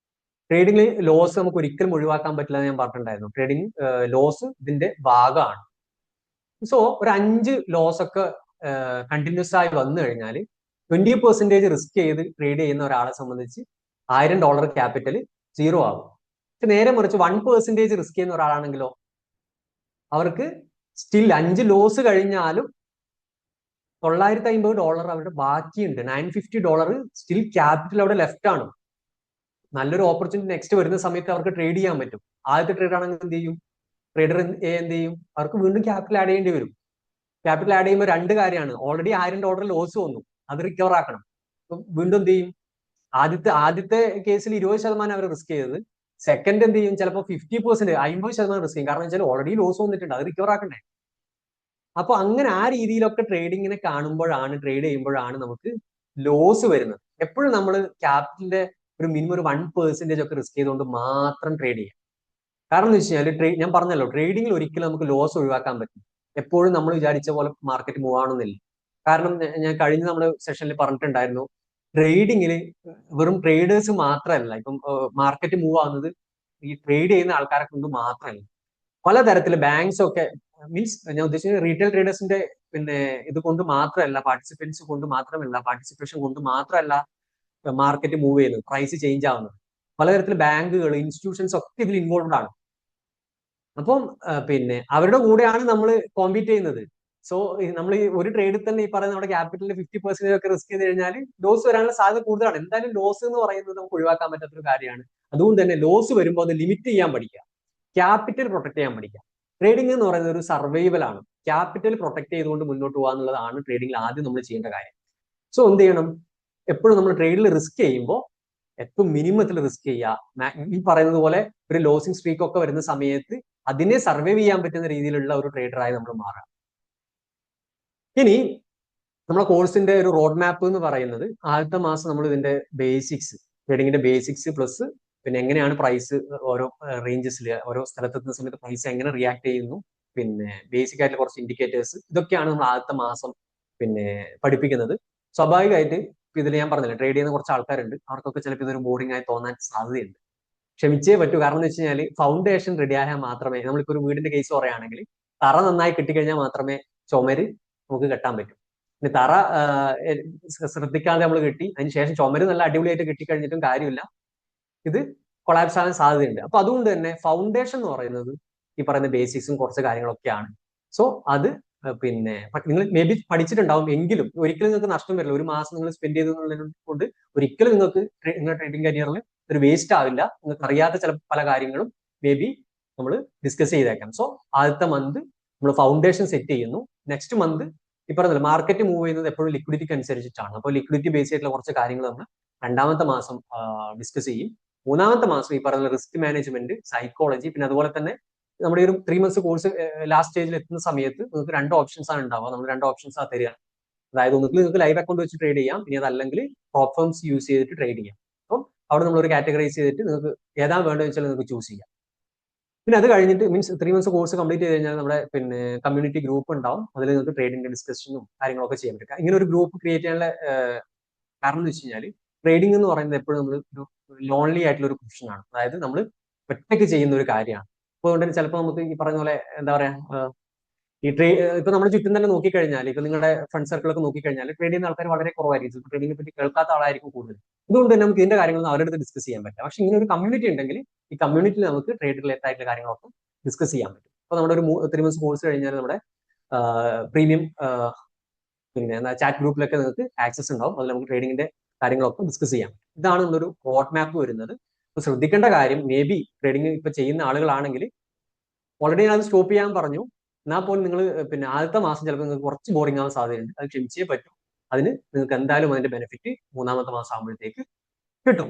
S2: ട്രേഡിംഗിൽ ലോസ് നമുക്ക് ഒരിക്കലും ഒഴിവാക്കാൻ പറ്റില്ല എന്ന് ഞാൻ പറഞ്ഞിട്ടുണ്ടായിരുന്നു. ട്രേഡിംഗ് ലോസ് ഇതിന്റെ ഭാഗമാണ്. സോ ഒരു 5 ലോസ് ഒക്കെ കണ്ടിന്യൂസ് ആയി വന്നു കഴിഞ്ഞാൽ 20% റിസ്ക് ചെയ്ത് ട്രേഡ് ചെയ്യുന്ന ഒരാളെ സംബന്ധിച്ച് $1000 ക്യാപിറ്റൽ 0 ആകും. പക്ഷെ നേരെ മറിച്ച് 1% റിസ്ക് ചെയ്യുന്ന ഒരാളാണെങ്കിലോ അവർക്ക് സ്റ്റിൽ 5 ലോസ് കഴിഞ്ഞാലും $950 അവരുടെ ബാക്കിയുണ്ട്. $950 സ്റ്റിൽ ക്യാപിറ്റൽ അവിടെ ലെഫ്റ്റ് ആണ്. നല്ലൊരു ഓപ്പർച്യൂണിറ്റി നെക്സ്റ്റ് വരുന്ന സമയത്ത് അവർക്ക് ട്രേഡ് ചെയ്യാൻ പറ്റും. ആദ്യത്തെ ട്രേഡർ ആണെങ്കിൽ എന്ത് ചെയ്യും? ട്രേഡർ എന്ത് ചെയ്യും? അവർക്ക് വീണ്ടും ക്യാപിറ്റൽ ആഡ് ചെയ്യേണ്ടി വരും. ക്യാപിറ്റൽ ആഡ് ചെയ്യുമ്പോൾ 2 കാര്യമാണ്. ഓൾറെഡി $1000 ലോസ് വന്നു, അത് റിക്കവർ ആക്കണം. വീണ്ടും എന്ത് ചെയ്യും? ആദ്യത്തെ കേസിൽ 20% അവർ റിസ്ക് ചെയ്തത്. സെക്കൻഡ് എന്ത് ചെയ്യും? ചിലപ്പോൾ 50%, 50% റിസ്ക് ചെയ്യും. കാരണം വെച്ചാൽ ഓൾറെഡി ലോസ് വന്നിട്ടുണ്ട്, അത് റിക്കവർ ആക്കണ്ടേ. അപ്പൊ അങ്ങനെ ആ രീതിയിലൊക്കെ ട്രേഡിങ്ങിനെ കാണുമ്പോഴാണ്, ട്രേഡ് ചെയ്യുമ്പോഴാണ് നമുക്ക് ലോസ് വരുന്നത്. എപ്പോഴും നമ്മൾ ക്യാപിറ്റലിന്റെ ഒരു മിനിമം ഒരു 1% ഒക്കെ റിസ്ക് ചെയ്തുകൊണ്ട് മാത്രം ട്രേഡ് ചെയ്യാം. കാരണം എന്ന് വെച്ച് കഴിഞ്ഞാൽ ഞാൻ പറഞ്ഞല്ലോ, ട്രേഡിങ്ങിൽ ഒരിക്കലും നമുക്ക് ലോസ് ഒഴിവാക്കാൻ പറ്റും. എപ്പോഴും നമ്മൾ വിചാരിച്ച പോലെ മാർക്കറ്റ് മൂവ് ആവണമെന്നില്ല. കാരണം ഞാൻ കഴിഞ്ഞ നമ്മുടെ സെഷനിൽ പറഞ്ഞിട്ടുണ്ടായിരുന്നു, ട്രേഡിങ്ങിൽ വെറും ട്രേഡേഴ്സ് മാത്രമല്ല, ഇപ്പം മാർക്കറ്റ് മൂവ് ആവുന്നത് ഈ ട്രേഡ് ചെയ്യുന്ന ആൾക്കാരെ കൊണ്ട് മാത്രമല്ല. പലതരത്തില് ബാങ്ക്സ് ഒക്കെ, മീൻസ് ഞാൻ ഉദ്ദേശിച്ചത് റീറ്റെയിൽ ട്രേഡേഴ്സിന്റെ പിന്നെ ഇത് കൊണ്ട് മാത്രമല്ല, പാർട്ടിസിപ്പൻസ് കൊണ്ട് മാത്രമല്ല, പാർട്ടിസിപ്പേഷൻ കൊണ്ട് മാത്രമല്ല മാർക്കറ്റ് മൂവ് ചെയ്യുന്നത്, പ്രൈസ് ചേഞ്ച് ആവുന്നത്. പലതരത്തില് ബാങ്കുകൾ, ഇൻസ്റ്റിറ്റ്യൂഷൻസ് ഒക്കെ ഇതിൽ ഇൻവോൾവ് ആണ്. അപ്പം പിന്നെ അവരുടെ കൂടെയാണ് നമ്മൾ കോമ്പീറ്റ് ചെയ്യുന്നത്. സോ നമ്മൾ ഈ ഒരു ട്രേഡിൽ തന്നെ ഈ പറയുന്ന നമ്മുടെ ക്യാപിറ്റലിന്റെ 50% ഒക്കെ റിസ്ക് ചെയ്ത് കഴിഞ്ഞാൽ ലോസ് വരാനുള്ള സാധ്യത കൂടുതലാണ്. എന്തായാലും ലോസ് എന്ന് പറയുന്നത് നമുക്ക് ഒഴിവാക്കാൻ പറ്റാത്തൊരു കാര്യമാണ്. അതുകൊണ്ട് തന്നെ ലോസ് വരുമ്പോൾ അത് ലിമിറ്റ് ചെയ്യാൻ പഠിക്കുക, ക്യാപിറ്റൽ പ്രൊട്ടക്ട് ചെയ്യാൻ പഠിക്കുക. ട്രേഡിംഗ് എന്ന് പറയുന്നത് ഒരു സർവൈവൽ ആണ്. ക്യാപിറ്റൽ പ്രൊട്ടക്ട് ചെയ്തുകൊണ്ട് മുന്നോട്ട് പോകുക എന്നുള്ളതാണ് ട്രേഡിംഗിൽ ആദ്യം നമ്മൾ ചെയ്യേണ്ട കാര്യം. സോ എന്ത് ചെയ്യണം? എപ്പോഴും നമ്മൾ ട്രേഡിൽ റിസ്ക് ചെയ്യുമ്പോൾ ഏറ്റവും മിനിമത്തിൽ റിസ്ക് ചെയ്യുക. ഈ പറയുന്നത് പോലെ ഒരു ലോസിംഗ് സ്ട്രീക്ക് ഒക്കെ വരുന്ന സമയത്ത് അതിനെ സർവൈവ് ചെയ്യാൻ പറ്റുന്ന രീതിയിലുള്ള ഒരു ട്രേഡറായി നമ്മൾ മാറുക. ഇനി നമ്മുടെ കോഴ്സിന്റെ ഒരു റോഡ് മാപ്പ് എന്ന് പറയുന്നത്, ആദ്യത്തെ മാസം നമ്മൾ ഇതിന്റെ ബേസിക്സ്, ട്രേഡിങ്ങിന്റെ ബേസിക്സ് പ്ലസ് പിന്നെ എങ്ങനെയാണ് പ്രൈസ് ഓരോ റേഞ്ചസിൽ ഓരോ സ്ഥലത്തെത്തുന്ന സമയത്ത് പ്രൈസ് എങ്ങനെ റിയാക്ട് ചെയ്യുന്നു, പിന്നെ ബേസിക് ആയിട്ടുള്ള കുറച്ച് ഇൻഡിക്കേറ്റേഴ്സ്, ഇതൊക്കെയാണ് നമ്മൾ ആദ്യത്തെ മാസം പിന്നെ പഠിപ്പിക്കുന്നത്. സ്വാഭാവികമായിട്ട് ഇതിൽ ഞാൻ പറഞ്ഞില്ല, ട്രേഡ് ചെയ്യുന്ന കുറച്ച് ആൾക്കാരുണ്ട്, അവർക്കൊക്കെ ചിലപ്പോൾ ഇതൊരു ബോറിംഗ് ആയി തോന്നാൻ സാധ്യതയുണ്ട്. ക്ഷമിച്ചേ പറ്റൂ. കാരണം എന്ന് വെച്ച് കഴിഞ്ഞാൽ ഫൗണ്ടേഷൻ റെഡി ആയാൽ മാത്രമേ, നമ്മളിപ്പോൾ ഒരു വീടിന്റെ കേസ് പറയുകയാണെങ്കിൽ തറ നന്നായി കിട്ടിക്കഴിഞ്ഞാൽ മാത്രമേ ചുമര് നമുക്ക് കെട്ടാൻ പറ്റും. ഇനി തറ ശ്രദ്ധിക്കാതെ നമ്മൾ കെട്ടി അതിന് ശേഷം ചുമര് നല്ല അടിപൊളിയായിട്ട് കെട്ടിക്കഴിഞ്ഞിട്ടും കാര്യമില്ല, ഇത് കൊളാപ്സ് ആകാൻ സാധ്യതയുണ്ട്. അപ്പൊ അതുകൊണ്ട് തന്നെ ഫൗണ്ടേഷൻ എന്ന് പറയുന്നത് ഈ പറയുന്ന ബേസിക്സും കുറച്ച് കാര്യങ്ങളൊക്കെയാണ്. സോ അത് പിന്നെ നിങ്ങൾ മേ ബി പഠിച്ചിട്ടുണ്ടാവും, എങ്കിലും ഒരിക്കലും നിങ്ങൾക്ക് നഷ്ടം വരില്ല. ഒരു മാസം നിങ്ങൾ സ്പെൻഡ് ചെയ്തത് കൊണ്ട് ഒരിക്കലും നിങ്ങൾക്ക് നിങ്ങളുടെ ട്രേഡിംഗ് കരിയറിൽ ഒരു വേസ്റ്റ് ആവില്ല. നിങ്ങൾക്ക് അറിയാത്ത ചില പല കാര്യങ്ങളും മേ ബി നമ്മൾ ഡിസ്കസ് ചെയ്തേക്കാം. സോ ആദ്യത്തെ മന്ത് നമ്മൾ ഫൗണ്ടേഷൻ സെറ്റ് ചെയ്യുന്നു. നെക്സ്റ്റ് മന്ത് ഈ പറഞ്ഞില്ല, മാർക്കറ്റ് മൂവ് ചെയ്യുന്നത് എപ്പോഴും ലിക്വിഡിറ്റിക്ക് അനുസരിച്ചിട്ടാണ്. അപ്പോൾ ലിക്വിഡിറ്റി ബേസ് ആയിട്ടുള്ള കുറച്ച് കാര്യങ്ങൾ നമ്മൾ രണ്ടാമത്തെ മാസം ഡിസ്കസ് ചെയ്യും. മൂന്നാമത്തെ മാസം ഈ പറയുന്ന റിസ്ക് മാനേജ്മെന്റ്, സൈക്കോളജി, പിന്നെ അതുപോലെ തന്നെ നമ്മുടെ ഒരു 3 months കോഴ്സ് ലാസ്റ്റ് സ്റ്റേജിൽ എത്തുന്ന സമയത്ത് നിങ്ങൾക്ക് 2 ഓപ്ഷൻസ് ആണ് ഉണ്ടാവുക. നമ്മൾ 2 ഓപ്ഷൻസ് ആ തരിക. അതായത് ഒന്നുകിൽ നിങ്ങൾക്ക് ലൈവ് അക്കൗണ്ട് വെച്ച് ട്രേഡ് ചെയ്യാം, ഇനി അതല്ലെങ്കിൽ പ്രോപ്പ് ഫേംസ് യൂസ് ചെയ്തിട്ട് ട്രേഡ് ചെയ്യാം. അപ്പം അവിടെ നമ്മൾ ഒരു കാറ്റഗറൈസ് ചെയ്തിട്ട് നിങ്ങൾക്ക് ഏതാണ് വേണ്ടതെന്ന് വെച്ചാൽ നിങ്ങൾക്ക് ചൂസ് ചെയ്യാം. പിന്നെ അത് കഴിഞ്ഞിട്ട് മീൻസ് 3 months കോഴ്സ് കംപ്ലീറ്റ് ചെയ്ത് കഴിഞ്ഞാൽ നമ്മുടെ പിന്നെ കമ്മ്യൂണിറ്റി ഗ്രൂപ്പ് ഉണ്ടാവും. അതിൽ നിങ്ങൾക്ക് ട്രേഡിംഗ് ഡിസ്കഷനും കാര്യങ്ങളൊക്കെ ചെയ്യാൻ പറ്റും. ഇങ്ങനെ ഒരു ഗ്രൂപ്പ് ക്രിയേറ്റ് ചെയ്യാനുള്ള കാരണം എന്ന് വെച്ച് കഴിഞ്ഞാൽ ട്രേഡിംഗ് എന്ന് പറയുന്നത് എപ്പോഴും നമ്മൾ ഒരു ലോൺലി ആയിട്ടുള്ള ഒരു പ്രൊഫഷൻ ആണ്. അതായത് നമ്മൾ ഒറ്റയ്ക്ക് ചെയ്യുന്ന ഒരു കാര്യമാണ്. അപ്പോൾ അതുകൊണ്ട് തന്നെ ചിലപ്പോൾ നമുക്ക് ഈ പറഞ്ഞ പോലെ എന്താ പറയാ, ഈ ഇപ്പൊ നമ്മുടെ ചുറ്റും തന്നെ നോക്കിക്കഴിഞ്ഞാൽ, ഇപ്പൊ നിങ്ങളുടെ ഫ്രണ്ട് സർക്കിളൊക്കെ നോക്കിക്കഴിഞ്ഞാൽ ട്രേഡ് ചെയ്യുന്ന ആൾക്കാർ വളരെ കുറവായിരിക്കും. ചിലപ്പോൾ ട്രേഡിങ്ങിനെ പറ്റി കേൾക്കാത്ത ആളായിരിക്കും കൂടുതൽ. അതുകൊണ്ട് തന്നെ നമുക്ക് ഇതിന്റെ കാര്യങ്ങളൊന്നും അവരുടെ അടുത്ത് ഡിസ്കസ് ചെയ്യാൻ പറ്റില്ല. പക്ഷെ ഇങ്ങനെ ഒരു കമ്മ്യൂണിറ്റി ഉണ്ടെങ്കിൽ ഈ കമ്മ്യൂണിറ്റിയിൽ നമുക്ക് ട്രേഡ് റിലേറ്റഡ് ആയിട്ടുള്ള കാര്യങ്ങളൊക്കെ ഡിസ്കസ് ചെയ്യാൻ പറ്റും. അപ്പോൾ നമ്മുടെ ഒരു 3 months കോഴ്സ് കഴിഞ്ഞാൽ നമ്മുടെ പ്രീമിയം പിന്നെ എന്താ ചാറ്റ് ഗ്രൂപ്പിലൊക്കെ നിങ്ങൾക്ക് ആക്സസ് ഉണ്ടാവും. അതിൽ നമുക്ക് ട്രേഡിങ്ങിന്റെ കാര്യങ്ങളൊക്കെ ഡിസ്കസ് ചെയ്യാം. ഇതാണ് നമ്മളൊരു റോഡ് മാപ്പ് വരുന്നത്. അപ്പൊ ശ്രദ്ധിക്കേണ്ട കാര്യം, മേ ബി ട്രേഡിംഗ് ഇപ്പൊ ചെയ്യുന്ന ആളുകളാണെങ്കിൽ ഓൾറെഡി ഞാൻ അത് സ്റ്റോപ്പ് ചെയ്യാൻ പറഞ്ഞു, എന്നാൽ പോലും നിങ്ങൾ പിന്നെ ആദ്യത്തെ മാസം ചിലപ്പോൾ നിങ്ങൾക്ക് കുറച്ച് ബോറിംഗ് ആവാൻ സാധ്യതയുണ്ട്. അത് ക്ഷമിച്ചേ പറ്റും. അതിന് നിങ്ങൾക്ക് എന്തായാലും അതിന്റെ ബെനിഫിറ്റ് 3ാമത്തെ മാസം ആകുമ്പോഴത്തേക്ക് കിട്ടും.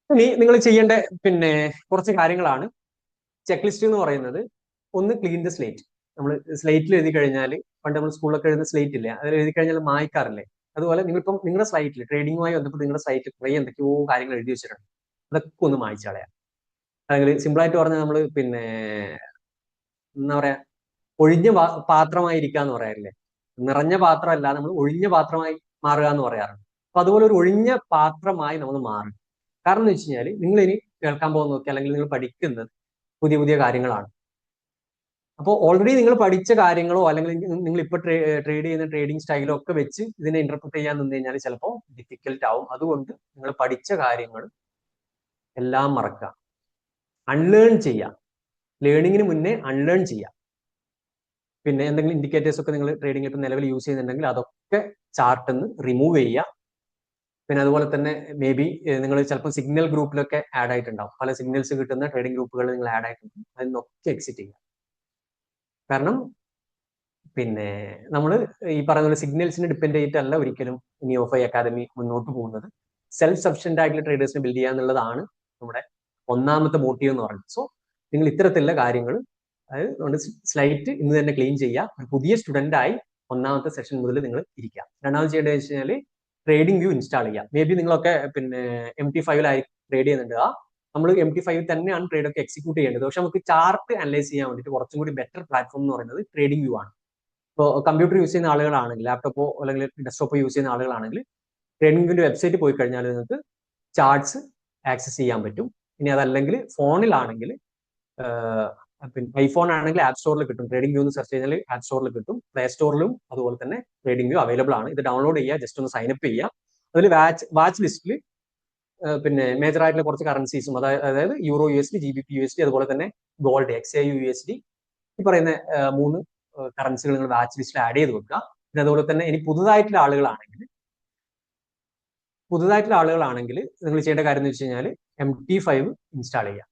S2: ഇനി നിങ്ങൾ ചെയ്യേണ്ട പിന്നെ കുറച്ച് കാര്യങ്ങളാണ്. ചെക്ക് ലിസ്റ്റ് എന്ന് പറയുന്നത്, ഒന്ന് ക്ലീൻ ദ സ്ലേറ്റ്. നമ്മൾ സ്ലേറ്റിൽ എഴുതി കഴിഞ്ഞാൽ, പണ്ട് നമ്മൾ സ്കൂളിലൊക്കെ എഴുതുന്ന സ്ലേറ്റ് ഇല്ലേ, അതിൽ എഴുതി കഴിഞ്ഞാൽ മായ്ക്കാറില്ലേ, അതുപോലെ നിങ്ങളിപ്പം നിങ്ങളുടെ സൈറ്റിൽ ട്രേഡിങ്ങുമായി ബന്ധപ്പെട്ട് നിങ്ങളുടെ സൈറ്റിൽ കുറേ എന്തൊക്കെയോ കാര്യങ്ങൾ എഴുതി വെച്ചിട്ടുണ്ട്. അതൊക്കെ ഒന്ന് മായ്ച്ചു കളയാം. അല്ലെങ്കിൽ സിമ്പിളായിട്ട് പറഞ്ഞാൽ നമ്മൾ പിന്നെ എന്താ പറയാ, ഒഴിഞ്ഞ പാത്രമായിരിക്കുക എന്ന് പറയാറില്ലേ, നിറഞ്ഞ പാത്രമല്ല, നമ്മൾ ഒഴിഞ്ഞ പാത്രമായി മാറുക എന്ന് പറയാറുണ്ട്. അപ്പൊ അതുപോലെ ഒരു ഒഴിഞ്ഞ പാത്രമായി നമ്മൾ മാറും. കാരണം എന്ന് വെച്ച് കഴിഞ്ഞാൽ നിങ്ങൾ ഇനി കേൾക്കാൻ പോകുന്നതൊക്കെ അല്ലെങ്കിൽ നിങ്ങൾ പഠിക്കുന്നത് പുതിയ പുതിയ കാര്യങ്ങളാണ്. അപ്പോൾ ഓൾറെഡി നിങ്ങൾ പഠിച്ച കാര്യങ്ങളോ അല്ലെങ്കിൽ നിങ്ങൾ ഇപ്പോൾ ട്രേഡ് ചെയ്യുന്ന ട്രേഡിംഗ് സ്റ്റൈലോ ഒക്കെ വെച്ച് ഇതിനെ ഇന്റർപ്രറ്റ് ചെയ്യാൻ നിന്ന് കഴിഞ്ഞാൽ ചിലപ്പോൾ ഡിഫിക്കൽട്ട് ആവും. അതുകൊണ്ട് നിങ്ങൾ പഠിച്ച കാര്യങ്ങൾ എല്ലാം മറക്കുക, അൺലേൺ ചെയ്യുക. ലേണിങ്ങിന് മുന്നേ അൺലേൺ ചെയ്യുക. പിന്നെ എന്തെങ്കിലും ഇൻഡിക്കേറ്റേഴ്സ് ഒക്കെ നിങ്ങൾ ട്രേഡിംഗ് ആയിട്ട് നിലവിൽ യൂസ് ചെയ്യുന്നുണ്ടെങ്കിൽ അതൊക്കെ ചാർട്ടിൽ നിന്ന് റിമൂവ് ചെയ്യുക. പിന്നെ അതുപോലെ തന്നെ മേ ബി നിങ്ങൾ ചിലപ്പോൾ സിഗ്നൽ ഗ്രൂപ്പിലൊക്കെ ആഡ് ആയിട്ടുണ്ടാവും. പല സിഗ്നൽസ് കിട്ടുന്ന ട്രേഡിംഗ് ഗ്രൂപ്പുകൾ നിങ്ങൾ ആഡ് ആയിട്ടുണ്ടാവും. അതിൽ നിന്നൊക്കെ എക്സിറ്റ് ചെയ്യുക. കാരണം പിന്നെ നമ്മൾ ഈ പറയുന്ന പോലെ സിഗ്നൽസിനെ ഡിപ്പെൻഡ് ചെയ്തിട്ടല്ല ഒരിക്കലും നിയോഫൈ അക്കാദമി മുന്നോട്ട് പോകുന്നത്. സെൽഫ് സഫിഷ്യന്റ് ആയിട്ടുള്ള ട്രേഡേഴ്സിനെ ബിൽഡ് ചെയ്യുക എന്നുള്ളതാണ് നമ്മുടെ 1ാമത്തെ മോട്ടീവ് എന്ന് പറയുന്നത്. സോ നിങ്ങൾ ഇത്തരത്തിലുള്ള കാര്യങ്ങൾ, അതായത് സ്ലൈറ്റ് ഇന്ന് തന്നെ ക്ലീൻ ചെയ്യുക. ഒരു പുതിയ സ്റ്റുഡന്റ് ആയി 1ാമത്തെ സെഷൻ മുതൽ നിങ്ങൾ ഇരിക്കുക. രണ്ടാമത് ചെയ്യേണ്ടത് വെച്ച് കഴിഞ്ഞാൽ ട്രേഡിംഗ് വ്യൂ ഇൻസ്റ്റാൾ ചെയ്യുക. മേ ബി നിങ്ങളൊക്കെ പിന്നെ MT5 ട്രേഡ് ചെയ്യുന്നുണ്ട്. നമ്മൾ MT5 തന്നെയാണ് ട്രേഡ് ഒക്കെ എക്സിക്യൂട്ട് ചെയ്യേണ്ടത്. പക്ഷെ നമുക്ക് ചാർട്ട് അനലൈസ് ചെയ്യാൻ വേണ്ടിയിട്ട് കുറച്ചും കൂടി ബെറ്റർ പ്ലാറ്റ്ഫോം എന്ന് പറയുന്നത് ട്രേഡിംഗ് വ്യൂ ആണ്. ഇപ്പോൾ കമ്പ്യൂട്ടർ യൂസ് ചെയ്യുന്ന ആളുകളാണെങ്കിൽ, ലാപ്ടോപ്പോ അല്ലെങ്കിൽ ഡെസ്ക്ടോപ്പോ യൂസ് ചെയ്യുന്ന ആളുകളാണെങ്കിൽ ട്രേഡിംഗ് വ്യൂവിന്റെ വെബ്സൈറ്റ് പോയി കഴിഞ്ഞാൽ നിങ്ങൾക്ക് ചാർട്ട്സ് ആക്സസ് ചെയ്യാൻ പറ്റും. ഇനി അതല്ലെങ്കിൽ ഫോണിലാണെങ്കിൽ, പിന്നെ ഐഫോൺ ആണെങ്കിൽ ആപ്പ് സ്റ്റോറിൽ കിട്ടും. ട്രേഡിംഗ് വ്യൂ എന്ന് സെർച്ച് ചെയ്താൽ ആപ്പ് സ്റ്റോറിൽ കിട്ടും. പ്ലേ സ്റ്റോറിലും അതുപോലെ തന്നെ ട്രേഡിംഗ് വ്യൂ അവൈലബിൾ ആണ്. ഇത് ഡൗൺലോഡ് ചെയ്യുക, ജസ്റ്റ് ഒന്ന് സൈനപ്പ് ചെയ്യുക. അതിൽ വാച്ച് ലിസ്റ്റിൽ പിന്നെ മേജർ ആയിട്ടുള്ള കുറച്ച് കറൻസീസും, അതായത് യൂറോ USD, GBP USD, അതുപോലെ തന്നെ ഗോൾഡ് XAU USD, ഈ പറയുന്ന 3 കറൻസികൾ നിങ്ങൾ വാച്ച് ലിസ്റ്റിൽ ആഡ് ചെയ്ത് വെക്കുക. പിന്നെ അതുപോലെ തന്നെ ഇനി പുതുതായിട്ടുള്ള ആളുകളാണെങ്കിൽ നിങ്ങൾ ചെയ്യേണ്ട കാര്യം എന്ന് വെച്ച് കഴിഞ്ഞാൽ MT5 ഇൻസ്റ്റാൾ ചെയ്യുക.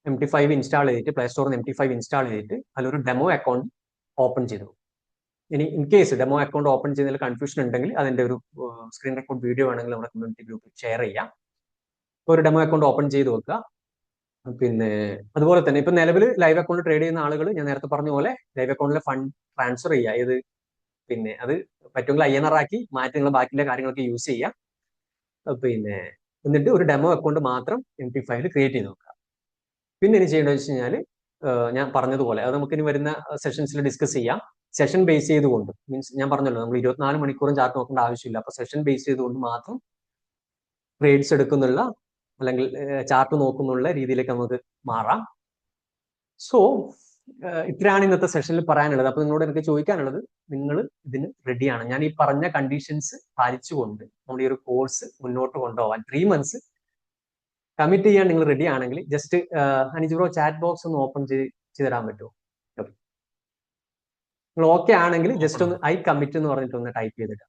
S2: MT5 ഇൻസ്റ്റാൾ ചെയ്തിട്ട് പ്ലേ സ്റ്റോറിൽ നിന്ന് MT5 ഇൻസ്റ്റാൾ ചെയ്തിട്ട് അതിലൊരു ഡെമോ അക്കൗണ്ട് ഓപ്പൺ ചെയ്തു. ഇനി in case demo account open ചെയ്യുന്നതിൽ കൺഫ്യൂഷൻ ഉണ്ടെങ്കിൽ അതിന്റെ ഒരു സ്ക്രീൻ റെക്കോർഡ് വീഡിയോ വേണമെങ്കിൽ നമ്മുടെ കമ്മ്യൂണിറ്റി ഗ്രൂപ്പിൽ ഷെയർ ചെയ്യാം. ഒരു ഡെമോ അക്കൗണ്ട് ഓപ്പൺ ചെയ്ത് വെക്കുക. പിന്നെ അതുപോലെ തന്നെ ഇപ്പൊ നിലവിൽ ലൈവ് അക്കൗണ്ട് ട്രേഡ് ചെയ്യുന്ന ആളുകൾ, ഞാൻ നേരത്തെ പറഞ്ഞ പോലെ ലൈവ് അക്കൗണ്ടിലെ ഫണ്ട് ട്രാൻസ്ഫർ ചെയ്യുക. ഇത് പിന്നെ അത് പറ്റുമെങ്കിൽ INR ആക്കി മാറ്റി നിങ്ങൾ ബാക്കിയുള്ള കാര്യങ്ങളൊക്കെ യൂസ് ചെയ്യാം. പിന്നെ എന്നിട്ട് ഒരു ഡെമോ അക്കൗണ്ട് മാത്രം MT5 ക്രിയേറ്റ് ചെയ്ത് വെക്കുക. പിന്നെ ഇനി ചെയ്യേണ്ടത് വെച്ച് കഴിഞ്ഞാൽ ഞാൻ പറഞ്ഞതുപോലെ അത് നമുക്ക് ഇനി വരുന്ന സെഷൻസിൽ ഡിസ്കസ് ചെയ്യാം. സെഷൻ ബേസ് ചെയ്തുകൊണ്ട് മീൻസ് ഞാൻ പറഞ്ഞല്ലോ നമ്മൾ 24 മണിക്കൂറും ചാർട്ട് നോക്കേണ്ട ആവശ്യമില്ല. അപ്പൊ സെഷൻ ബേസ് ചെയ്തുകൊണ്ട് മാത്രം ട്രേഡ്സ് എടുക്കുന്നുള്ള അല്ലെങ്കിൽ ചാർട്ട് നോക്കുന്നുള്ള രീതിയിലേക്ക് നമുക്ക് മാറാം. സോ ഇത്രയാണ് ഇന്നത്തെ സെഷനിൽ പറയാനുള്ളത്. അപ്പൊ നിങ്ങളോട് എനിക്ക് ചോദിക്കാനുള്ളത്, നിങ്ങൾ ഇതിന് റെഡിയാണ്? ഞാൻ ഈ പറഞ്ഞ കണ്ടീഷൻസ് പാലിച്ചുകൊണ്ട് നമ്മൾ ഈ ഒരു കോഴ്സ് മുന്നോട്ട് കൊണ്ടുപോകാൻ 3 months കമ്മിറ്റ് ചെയ്യാൻ നിങ്ങൾ റെഡി ആണെങ്കിൽ ജസ്റ്റ് അനീജ് ബ്രോ ചാറ്റ് ബോക്സ് ഒന്ന് ഓപ്പൺ ചെയ്ത് തരാൻ പറ്റുമോ? നിങ്ങൾ ഓക്കെ ആണെങ്കിൽ ജസ്റ്റ് ഒന്ന് ഐ കമ്മിറ്റ് എന്ന് പറഞ്ഞിട്ട് ഒന്ന് ടൈപ്പ് ചെയ്തിട്ട്